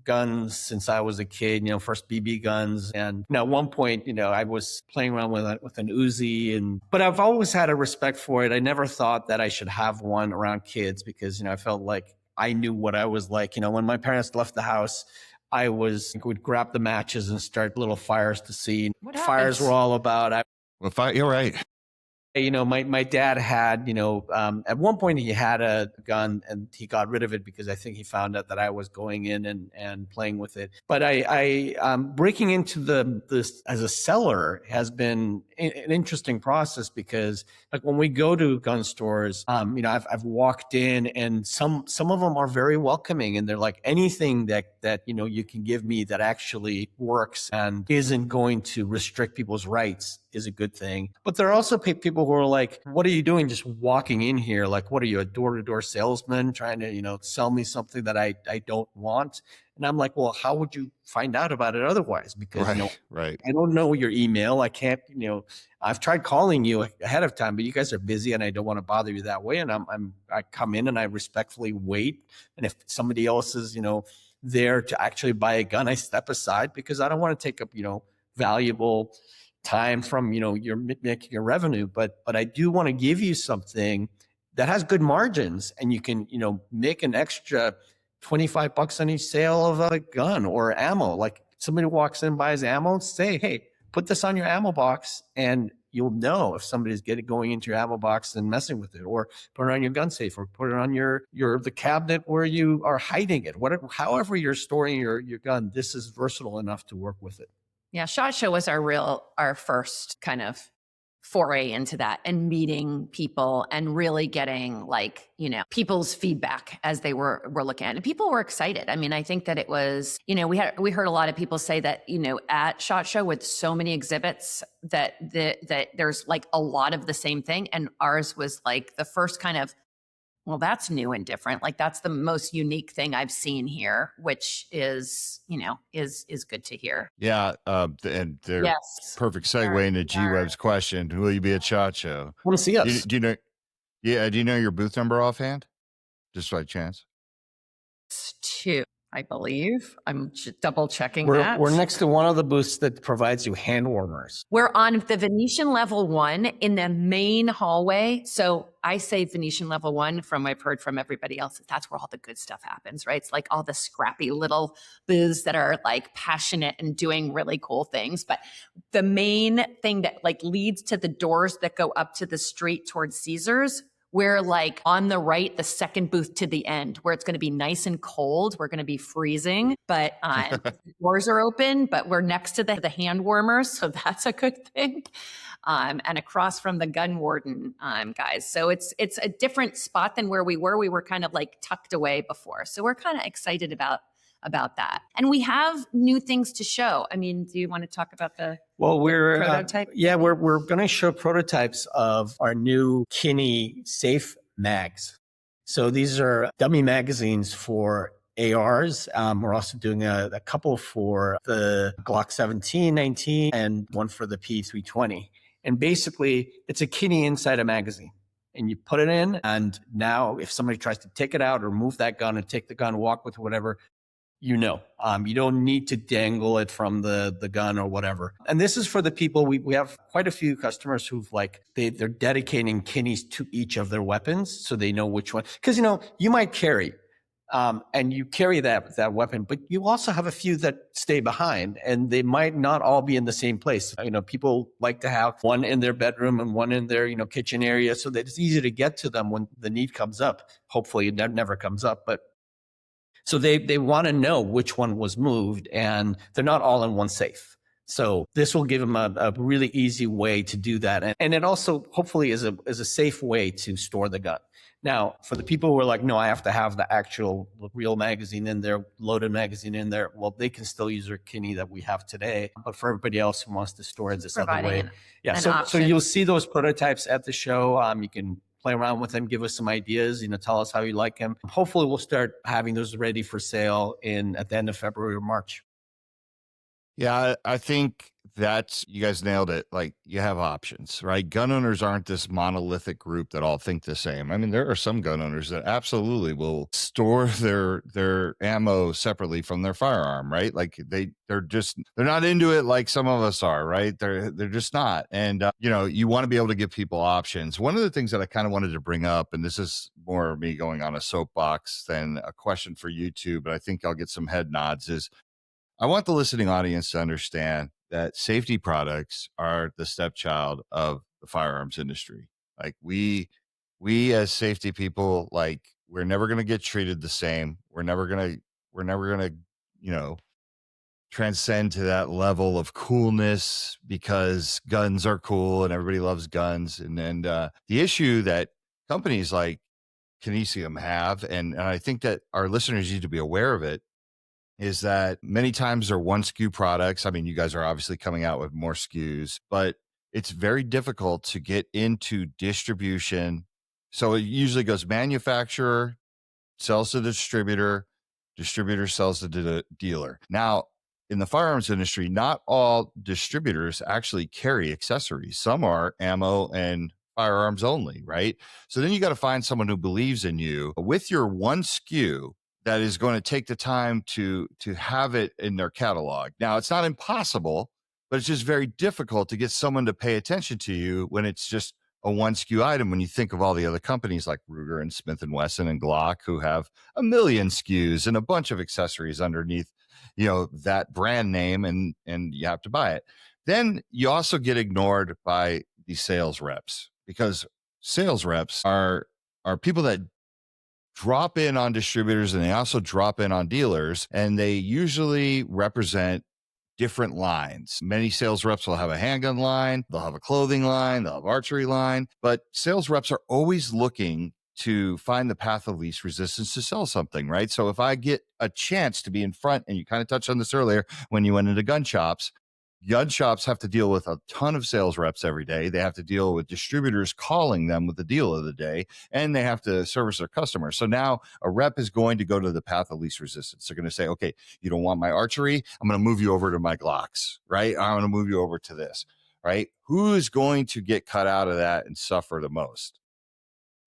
guns since I was a kid, first BB guns. And at one point, I was playing around with an Uzi, but I've always had a respect for it. I never thought that I should have one around kids because, I felt like I knew what I was like. When my parents left the house, would grab the matches and start little fires to see. What fires were all about. You're right. My dad had, at one point he had a gun and he got rid of it because I think he found out that I was going in and playing with it. But I breaking into this as a seller has been an interesting process because like when we go to gun stores, I've walked in and some of them are very welcoming and they're like anything that you can give me that actually works and isn't going to restrict people's rights is a good thing. But there are also people who are like, what are you doing just walking in here? Like, what are you, a door-to-door salesman trying to, sell me something that I don't want? And I'm like, well, how would you find out about it otherwise? Because, right. I don't know your email. I can't, I've tried calling you ahead of time, but you guys are busy and I don't want to bother you that way. And I come in and I respectfully wait. And if somebody else is, there to actually buy a gun, I step aside because I don't want to take up, valuable time from you're making your revenue, but I do want to give you something that has good margins and you can make an extra $25 on each sale of a gun or ammo. Like somebody walks in, buys ammo, say, hey, put this on your ammo box and you'll know if somebody's going into your ammo box and messing with it, or put it on your gun safe, or put it on the cabinet where you are hiding it. However you're storing your gun, this is versatile enough to work with it. Yeah, SHOT Show was our first kind of foray into that and meeting people and really getting like, people's feedback as they were looking at it. And people were excited. I mean, I think that it was, we heard a lot of people say that, at SHOT Show with so many exhibits that there's like a lot of the same thing. And ours was like the first kind of, well, that's new and different. Like that's the most unique thing I've seen here, which is, is good to hear. Yeah. And they're Yes. perfect segue into G-Web's question. Will you be at SHOT Show? Want to see us? Do you know? Yeah. Do you know your booth number offhand? Just by chance? It's 2, I believe. I'm double checking We're that. next to one of the booths that provides you hand warmers. We're on the Venetian level 1 in the main hallway. So I say Venetian level 1 from what I've heard from everybody else. That's where all the good stuff happens, right? It's like all the scrappy little booths that are like passionate and doing really cool things. But the main thing that like leads to the doors that go up to the street towards Caesars, we're like on the right, the second booth to the end, where it's going to be nice and cold. We're going to be freezing, but the doors are open, but we're next to the hand warmers. So that's a good thing. And across from the gun warden guys. So it's a different spot than where we were. We were kind of like tucked away before. So we're kind of excited about that. And we have new things to show. I mean, do you want to talk about the prototype? We're going to show prototypes of our new Kini safe mags. So these are dummy magazines for ARs. We're also doing a couple for the Glock 17, 19, and one for the P320. And basically, it's a Kini inside a magazine. And you put it in, and now if somebody tries to take it out or move that gun and take the gun, walk with whatever, you don't need to dangle it from the gun or whatever. And this is for the people, we have quite a few customers who've like, they're dedicating Kinis to each of their weapons so they know which one. Because, you might carry, and you carry that weapon, but you also have a few that stay behind and they might not all be in the same place. People like to have one in their bedroom and one in their, kitchen area so that it's easy to get to them when the need comes up. Hopefully it never comes up, but so they want to know which one was moved, and they're not all in one safe. So this will give them a really easy way to do that. And it also hopefully is a safe way to store the gun. Now, for the people who are like, no, I have to have the actual real magazine in there, loaded magazine in there, well, they can still use their Kini that we have today. But for everybody else who wants to store it this other way. So you'll see those prototypes at the show. You can play around with them, give us some ideas, tell us how you like them. Hopefully we'll start having those ready for sale at the end of February or March. Yeah, I think you guys nailed it. Like, you have options, right? Gun owners aren't this monolithic group that all think the same. I mean, there are some gun owners that absolutely will store their ammo separately from their firearm, right? Like they're not into it like some of us are, right? They're just not. And you want to be able to give people options. One of the things that I kind of wanted to bring up, and this is more me going on a soapbox than a question for you two, but I think I'll get some head nods, is I want the listening audience to understand that safety products are the stepchild of the firearms industry. Like we as safety people, like, we're never going to get treated the same. We're never going to, transcend to that level of coolness because guns are cool and everybody loves guns. And then the issue that companies like Kinesium have, and I think that our listeners need to be aware of it, is that many times they're one SKU products. I mean, you guys are obviously coming out with more SKUs, but it's very difficult to get into distribution. So it usually goes manufacturer, sells to distributor, distributor sells to the dealer. Now, in the firearms industry, not all distributors actually carry accessories. Some are ammo and firearms only, right? So then you got to find someone who believes in you with your one SKU that is going to take the time to have it in their catalog. Now, it's not impossible, but it's just very difficult to get someone to pay attention to you when it's just a one SKU item. When you think of all the other companies like Ruger and Smith and Wesson and Glock, who have a million SKUs and a bunch of accessories underneath, that brand name, and you have to buy it. Then you also get ignored by the sales reps, because sales reps are people that drop in on distributors and they also drop in on dealers, and they usually represent different lines. Many sales reps will have a handgun line, they'll have a clothing line, they'll have archery line, but sales reps are always looking to find the path of least resistance to sell something, right? So if I get a chance to be in front, and you kind of touched on this earlier when you went into gun shops have to deal with a ton of sales reps every day. They have to deal with distributors calling them with the deal of the day, and they have to service their customers. So now a rep is going to go to the path of least resistance. They're going to say, okay, you don't want my archery, I'm going to move you over to my Glocks, right? I'm going to move you over to this, right? Who is going to get cut out of that and suffer the most?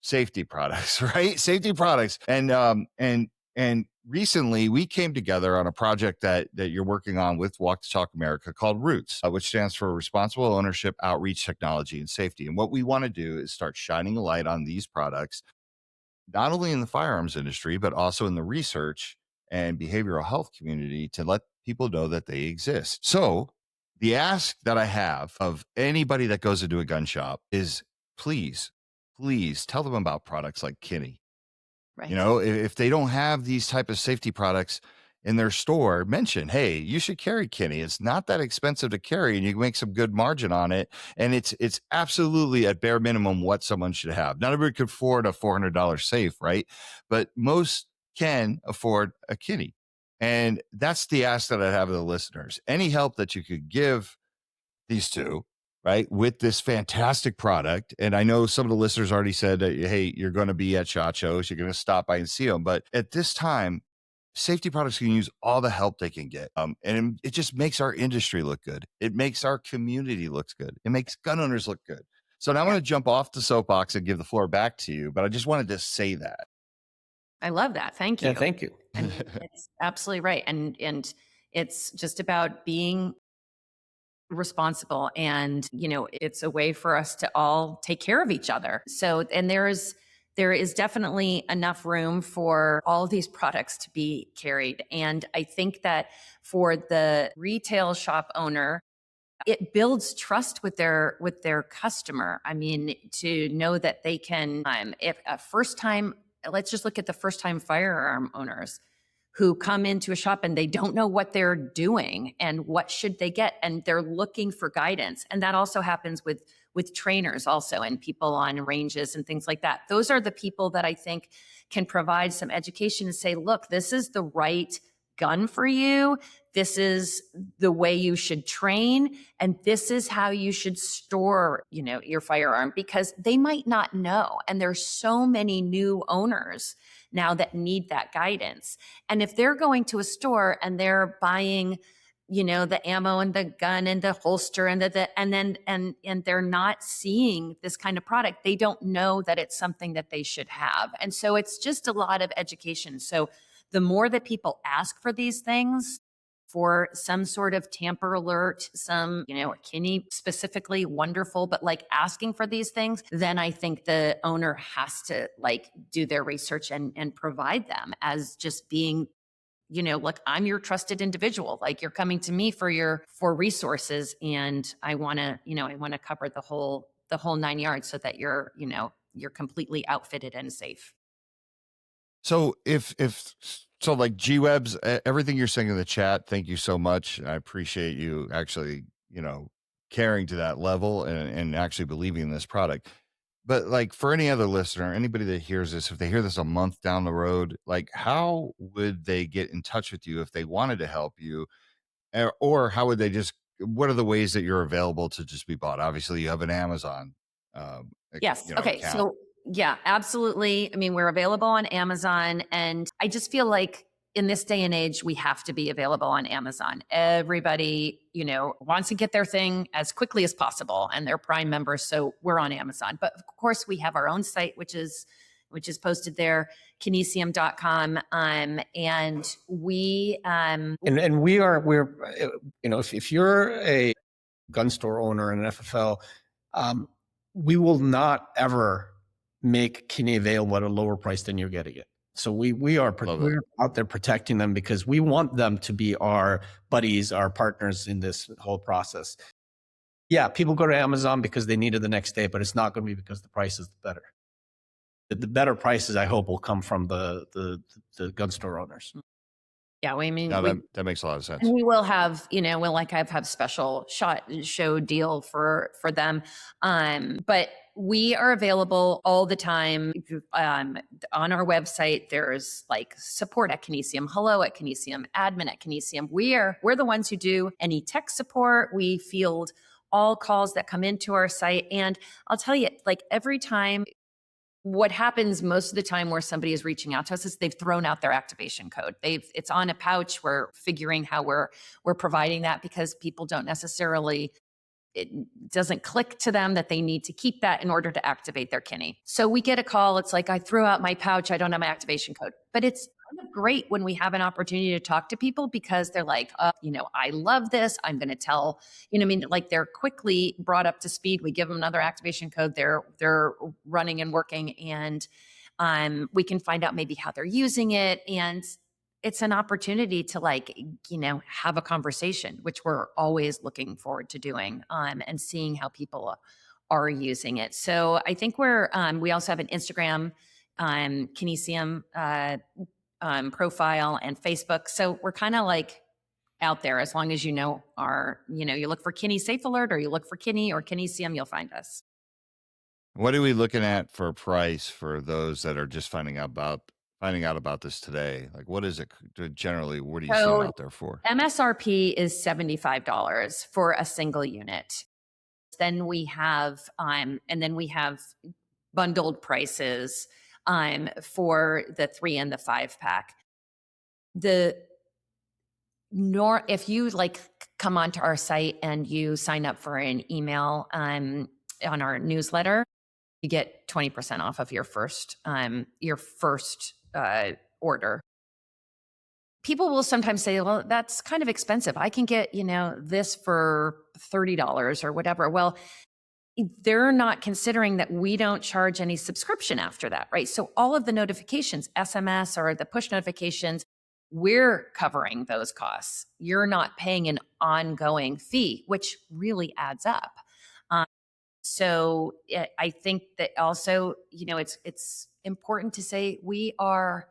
Safety products, right? Safety products. And recently we came together on a project that you're working on with Walk to Talk America called Roots, which stands for Responsible Ownership, Outreach, Technology, and Safety. And what we want to do is start shining a light on these products, not only in the firearms industry, but also in the research and behavioral health community, to let people know that they exist. So the ask that I have of anybody that goes into a gun shop is, please tell them about products like Kini. Right. You know, if they don't have these type of safety products in their store, mention, hey, you should carry Kini. It's not that expensive to carry, and you can make some good margin on it. And it's absolutely at bare minimum what someone should have. Not everybody could afford a $400 safe, right? But most can afford a Kini. And that's the ask that I have of the listeners. Any help that you could give these two, right, with this fantastic product. And I know some of the listeners already said that, hey, you're going to be at SHOT Shows, you're going to stop by and see them. But at this time, safety products can use all the help they can get. And it just makes our industry look good. It makes our community look good. It makes gun owners look good. So now I'm going to jump off the soapbox and give the floor back to you. But I just wanted to say that. I love that. Thank you. Yeah, thank you. And it's absolutely right. And it's just about being responsible, and it's a way for us to all take care of each other. So, and there is definitely enough room for all of these products to be carried. And I think that for the retail shop owner, it builds trust with their customer. I mean, to know that they can, if a first time, let's just look at the first time firearm owners who come into a shop and they don't know what they're doing and what should they get, and they're looking for guidance. And that also happens with trainers also, and people on ranges and things like that. Those are the people that I think can provide some education and say, look, this is the right gun for you. This is the way you should train, and this is how you should store, your firearm, because they might not know. And there's so many new owners now that need that guidance. And if they're going to a store and they're buying, the ammo and the gun and the holster and and they're not seeing this kind of product, they don't know that it's something that they should have. And so it's just a lot of education. So the more that people ask for these things, for some sort of tamper alert, some, Kini specifically, wonderful, but like asking for these things, then I think the owner has to do their research and provide them as just being, look, I'm your trusted individual. Like, you're coming to me for resources, and I want to cover the whole 9 yards so that you're completely outfitted and safe. So so like G-Webs, everything you're saying in the chat, thank you so much. I appreciate you actually, caring to that level and actually believing in this product. But like, for any other listener, anybody that hears this, if they hear this a month down the road, like, how would they get in touch with you if they wanted to help you? Or how would they what are the ways that you're available to just be bought? Obviously you have an Amazon, yes. Okay. account. So yeah, absolutely. I mean, we're available on Amazon, and I just feel like in this day and age, we have to be available on Amazon. Everybody, wants to get their thing as quickly as possible, and they're Prime members. So we're on Amazon. But of course, we have our own site, which is posted there, kinesium.com. And we, and we're, if you're a gun store owner and an FFL, we will not ever make Kini available at a lower price than you're getting it. So we're out there protecting them, because we want them to be our buddies, our partners in this whole process. Yeah, people go to Amazon because they need it the next day, but it's not going to be because the price is better. The better prices, I hope, will come from the gun store owners. Yeah, we mean Now we that makes a lot of and sense. we will have, we'll like have special show deal for them. But we are available all the time. On our website, there's like support at Kinesium, hello at Kinesium, admin at Kinesium. We're the ones who do any tech support. We field all calls that come into our site. And I'll tell you, like every time, what happens most of the time where somebody is reaching out to us is they've thrown out their activation code. It's on a pouch. We're figuring how we're providing that because people don't necessarily, it doesn't click to them that they need to keep that in order to activate their Kini. So we get a call. It's like, I threw out my pouch. I don't have my activation code. But it's kind of great when we have an opportunity to talk to people because they're like, I love this. I'm going to tell, like they're quickly brought up to speed. We give them another activation code. They're running and working, and we can find out maybe how they're using it. And it's an opportunity to have a conversation, which we're always looking forward to doing, and seeing how people are using it. So I think we also have an Instagram, Kinesium, profile, and Facebook. So we're kind of like out there. As long as you look for Kini Safe Alert, or you look for Kini or Kinesium, you'll find us. What are we looking at for a price for those that are just finding out about this today? Like, what is it generally? What are you seeing So out there for? MSRP is $75 for a single unit. Then we have bundled prices for the 3 and the 5-pack. If you come onto our site and you sign up for an email on our newsletter, you get 20% off of your first order. People will sometimes say, well, that's kind of expensive. I can get, this for $30 or whatever. Well, they're not considering that we don't charge any subscription after that, right? So all of the notifications, SMS or the push notifications, we're covering those costs. You're not paying an ongoing fee, which really adds up. I think that also, it's important to say we are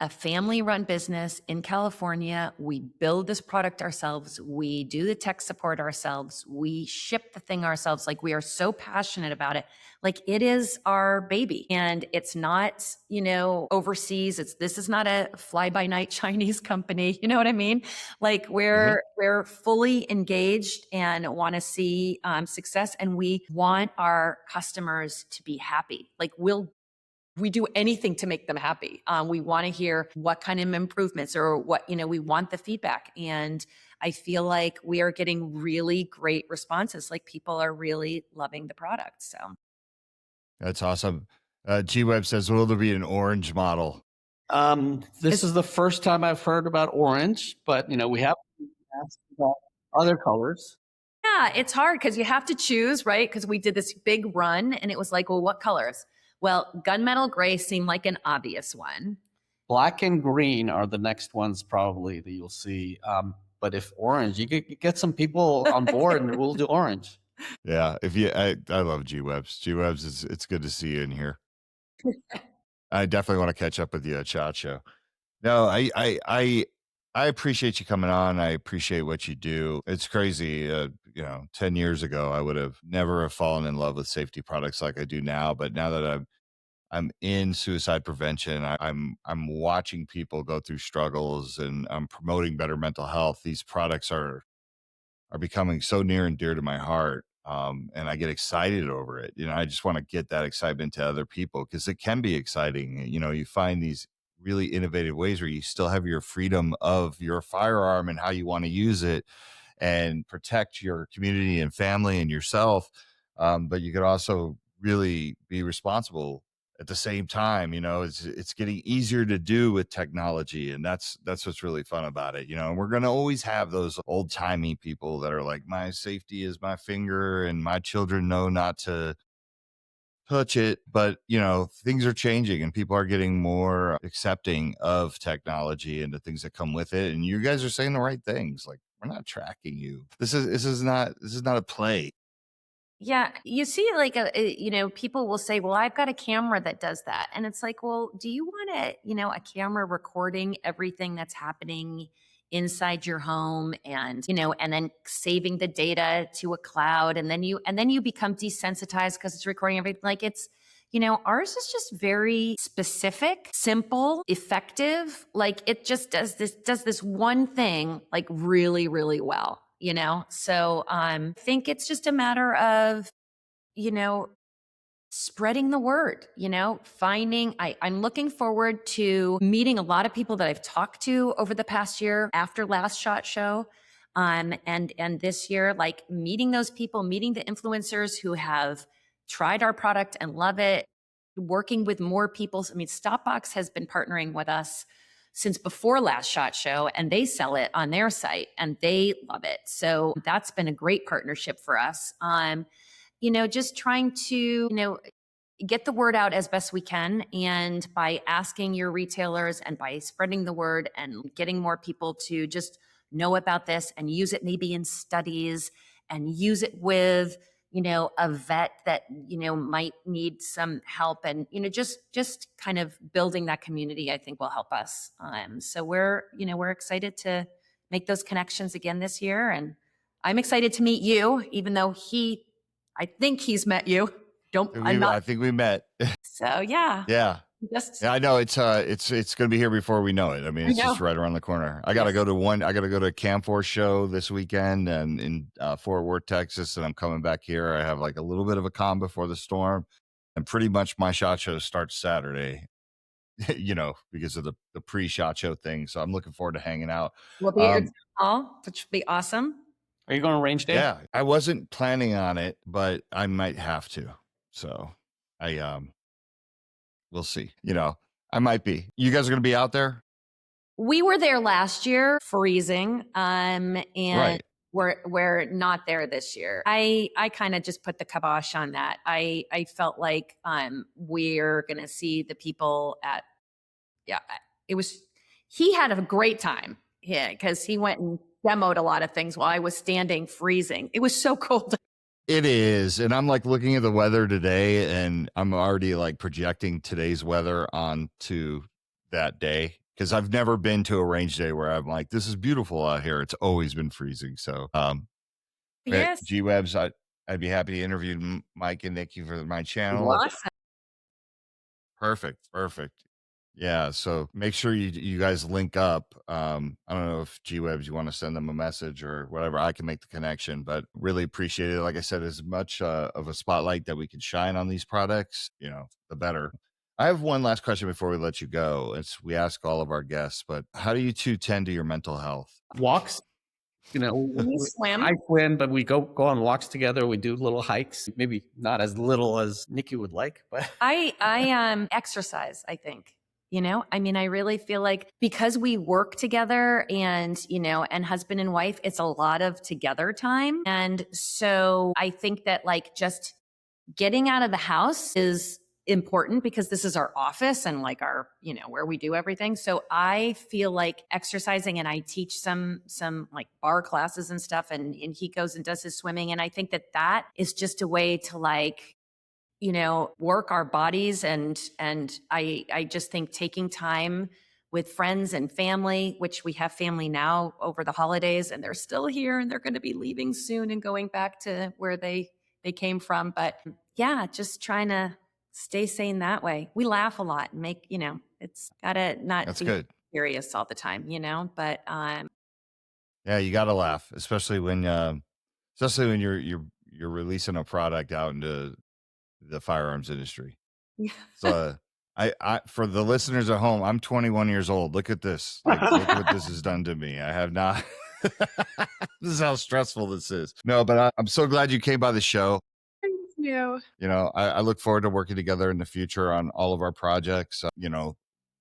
a family-run business in California. We build this product ourselves. We do the tech support ourselves. We ship the thing ourselves. Like, we are so passionate about it. Like, it is our baby, and it's not, overseas. This is not a fly-by-night Chinese company. You know what I mean? Like, Hmm. we're fully engaged and want to see success, and we want our customers to be happy. Like, we do anything to make them happy. We want to hear what kind of improvements, or what, we want the feedback. And I feel like we are getting really great responses. Like, people are really loving the product. So That's awesome. G Web says, will there be an orange model? This is the first time I've heard about orange, but we have asked about other colors. yeah, it's hard because you have to choose, right? Because we did this big run and it was like, well, what colors? Well, gunmetal gray seemed like an obvious one. Black and green are the next ones probably that you'll see. But if orange, you could get some people on board and we'll do orange. Yeah. I love G Webs. G Webs, it's good to see you in here. I definitely want to catch up with you at Shot Show. No, I appreciate you coming on. I appreciate what you do. It's crazy. 10 years ago, I would have never have fallen in love with safety products like I do now. But now that I'm in suicide prevention, I'm watching people go through struggles, and I'm promoting better mental health. These products are becoming so near and dear to my heart. And I get excited over it. I just want to get that excitement to other people, because it can be exciting. You find these really innovative ways where you still have your freedom of your firearm and how you want to use it, and protect your community and family and yourself. But you could also really be responsible at the same time. It's getting easier to do with technology, and that's what's really fun about it. And we're going to always have those old timey people that are like, my safety is my finger and my children know not to touch it. But things are changing, and people are getting more accepting of technology and the things that come with it. And you guys are saying the right things. Like, we're not tracking you. This is not a play. Yeah, you see, like, people will say, "Well, I've got a camera that does that," and it's like, "Well, do you want a camera recording everything that's happening inside your home, and and then saving the data to a cloud, and then you become desensitized because it's recording everything." Like, ours is just very specific, simple, effective. Like, it just does this one thing like really, really well. So I think it's just a matter of you know spreading the word, I'm looking forward to meeting a lot of people that I've talked to over the past year after last shot show. And this year, like, meeting those people, meeting the influencers who have tried our product and love it, working with more people. I mean, Stopbox has been partnering with us since before last shot show, and they sell it on their site and they love it. So that's been a great partnership for us. Just trying to, get the word out as best we can. And by asking your retailers and by spreading the word and getting more people to just know about this and use it maybe in studies and use it with, a vet that, might need some help, and, just kind of building that community, I think will help us. So we're excited to make those connections again this year. And I'm excited to meet you, even though I think he's met you. I'm not. I think we met. So yeah, Yeah. just Yeah, I know it's going to be here before we know it. I mean, I it's know. just right around the corner. I got Yeah. to go to I got to go to a Camp4 show this weekend and in Fort Worth, Texas, and I'm coming back here. I have like a little bit of a calm before the storm, and pretty much my shot show starts Saturday. Because of the pre-shot show thing. So I'm looking forward to hanging out. We'll be at your town Um, hall, which would be awesome. Are you going to range day? yeah, I wasn't planning on it, but I might have to. So I we'll see. I might be. You guys are going to be out there? We were there last year, freezing, and Right. we're not there this year. I kind of just put the kibosh on that. I felt like we're gonna see the people at yeah. It was he had a great time. Yeah, because he went and demoed a lot of things while I was standing freezing. It was so cold. It is. And I'm like looking at the weather today and I'm already like projecting today's weather onto that day because I've never been to a range day where I'm like, this is beautiful out here. It's always been freezing. So, Yes, G-Webs, I'd be happy to interview Mike and Nicky for my channel. awesome. Perfect. Perfect. Yeah. So make sure you guys link up. I don't know if G-Webs, you want to send them a message or whatever. I can make the connection, but really appreciate it. Like I said, as much of a spotlight that we can shine on these products, the better. I have one last question before we let you go. We ask all of our guests, but how do you two tend to your mental health? Walks. You swim? I swim, but we go on walks together. We do little hikes, maybe not as little as Nikki would like, but I exercise, I think. I mean, I really feel like because we work together and, and husband and wife, it's a lot of together time. And so I think that, like, just getting out of the house is important because this is our office and like our, where we do everything. So I feel like exercising, and I teach some like bar classes and stuff, and he goes and does his swimming. And I think that is just a way to, like, work our bodies. And I just think taking time with friends and family, which we have family now over the holidays, and they're still here and they're going to be leaving soon and going back to where they came from. But yeah, just trying to stay sane that way. We laugh a lot and make, it's gotta not That's be good. serious all the time, but Yeah. You got to laugh, especially when you're releasing a product out into the firearms industry. So for the listeners at home, I'm 21 years old. Look at this. Like, look what this has done to me. I have not. This is how stressful this is. No, but I'm so glad you came by the show. thank you. I look forward to working together in the future on all of our projects.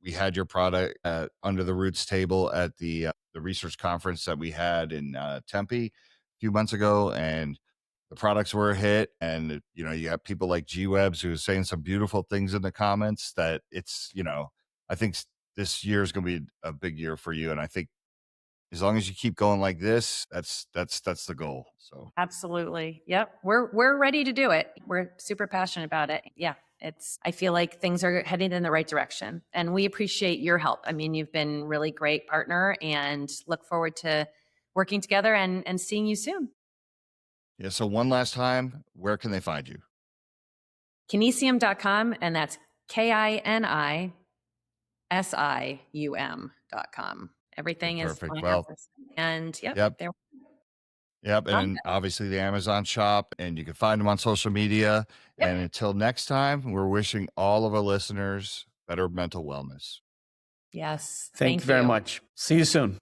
We had your product at Under the Roots table at the research conference that we had in Tempe a few months ago, and the products were a hit. And you got people like G-Webs who is saying some beautiful things in the comments. That I think this year is going to be a big year for you, and I think as long as you keep going like this, that's the goal. So Absolutely. Yep. We're ready to do it. We're super passionate about it. Yeah. I feel like things are heading in the right direction, and we appreciate your help. I mean, you've been really great partner, and look forward to working together and seeing you soon. yeah. So one last time, where can they find you? Kinesium.com, and that's KINISIUM.com. Everything is Perfect. on our Well, website. And yep, yep. there. Yep. And Awesome. then obviously the Amazon shop, and you can find them on social media. Yep. And until next time, we're wishing all of our listeners better mental wellness. Yes. Thank you very much. See you soon.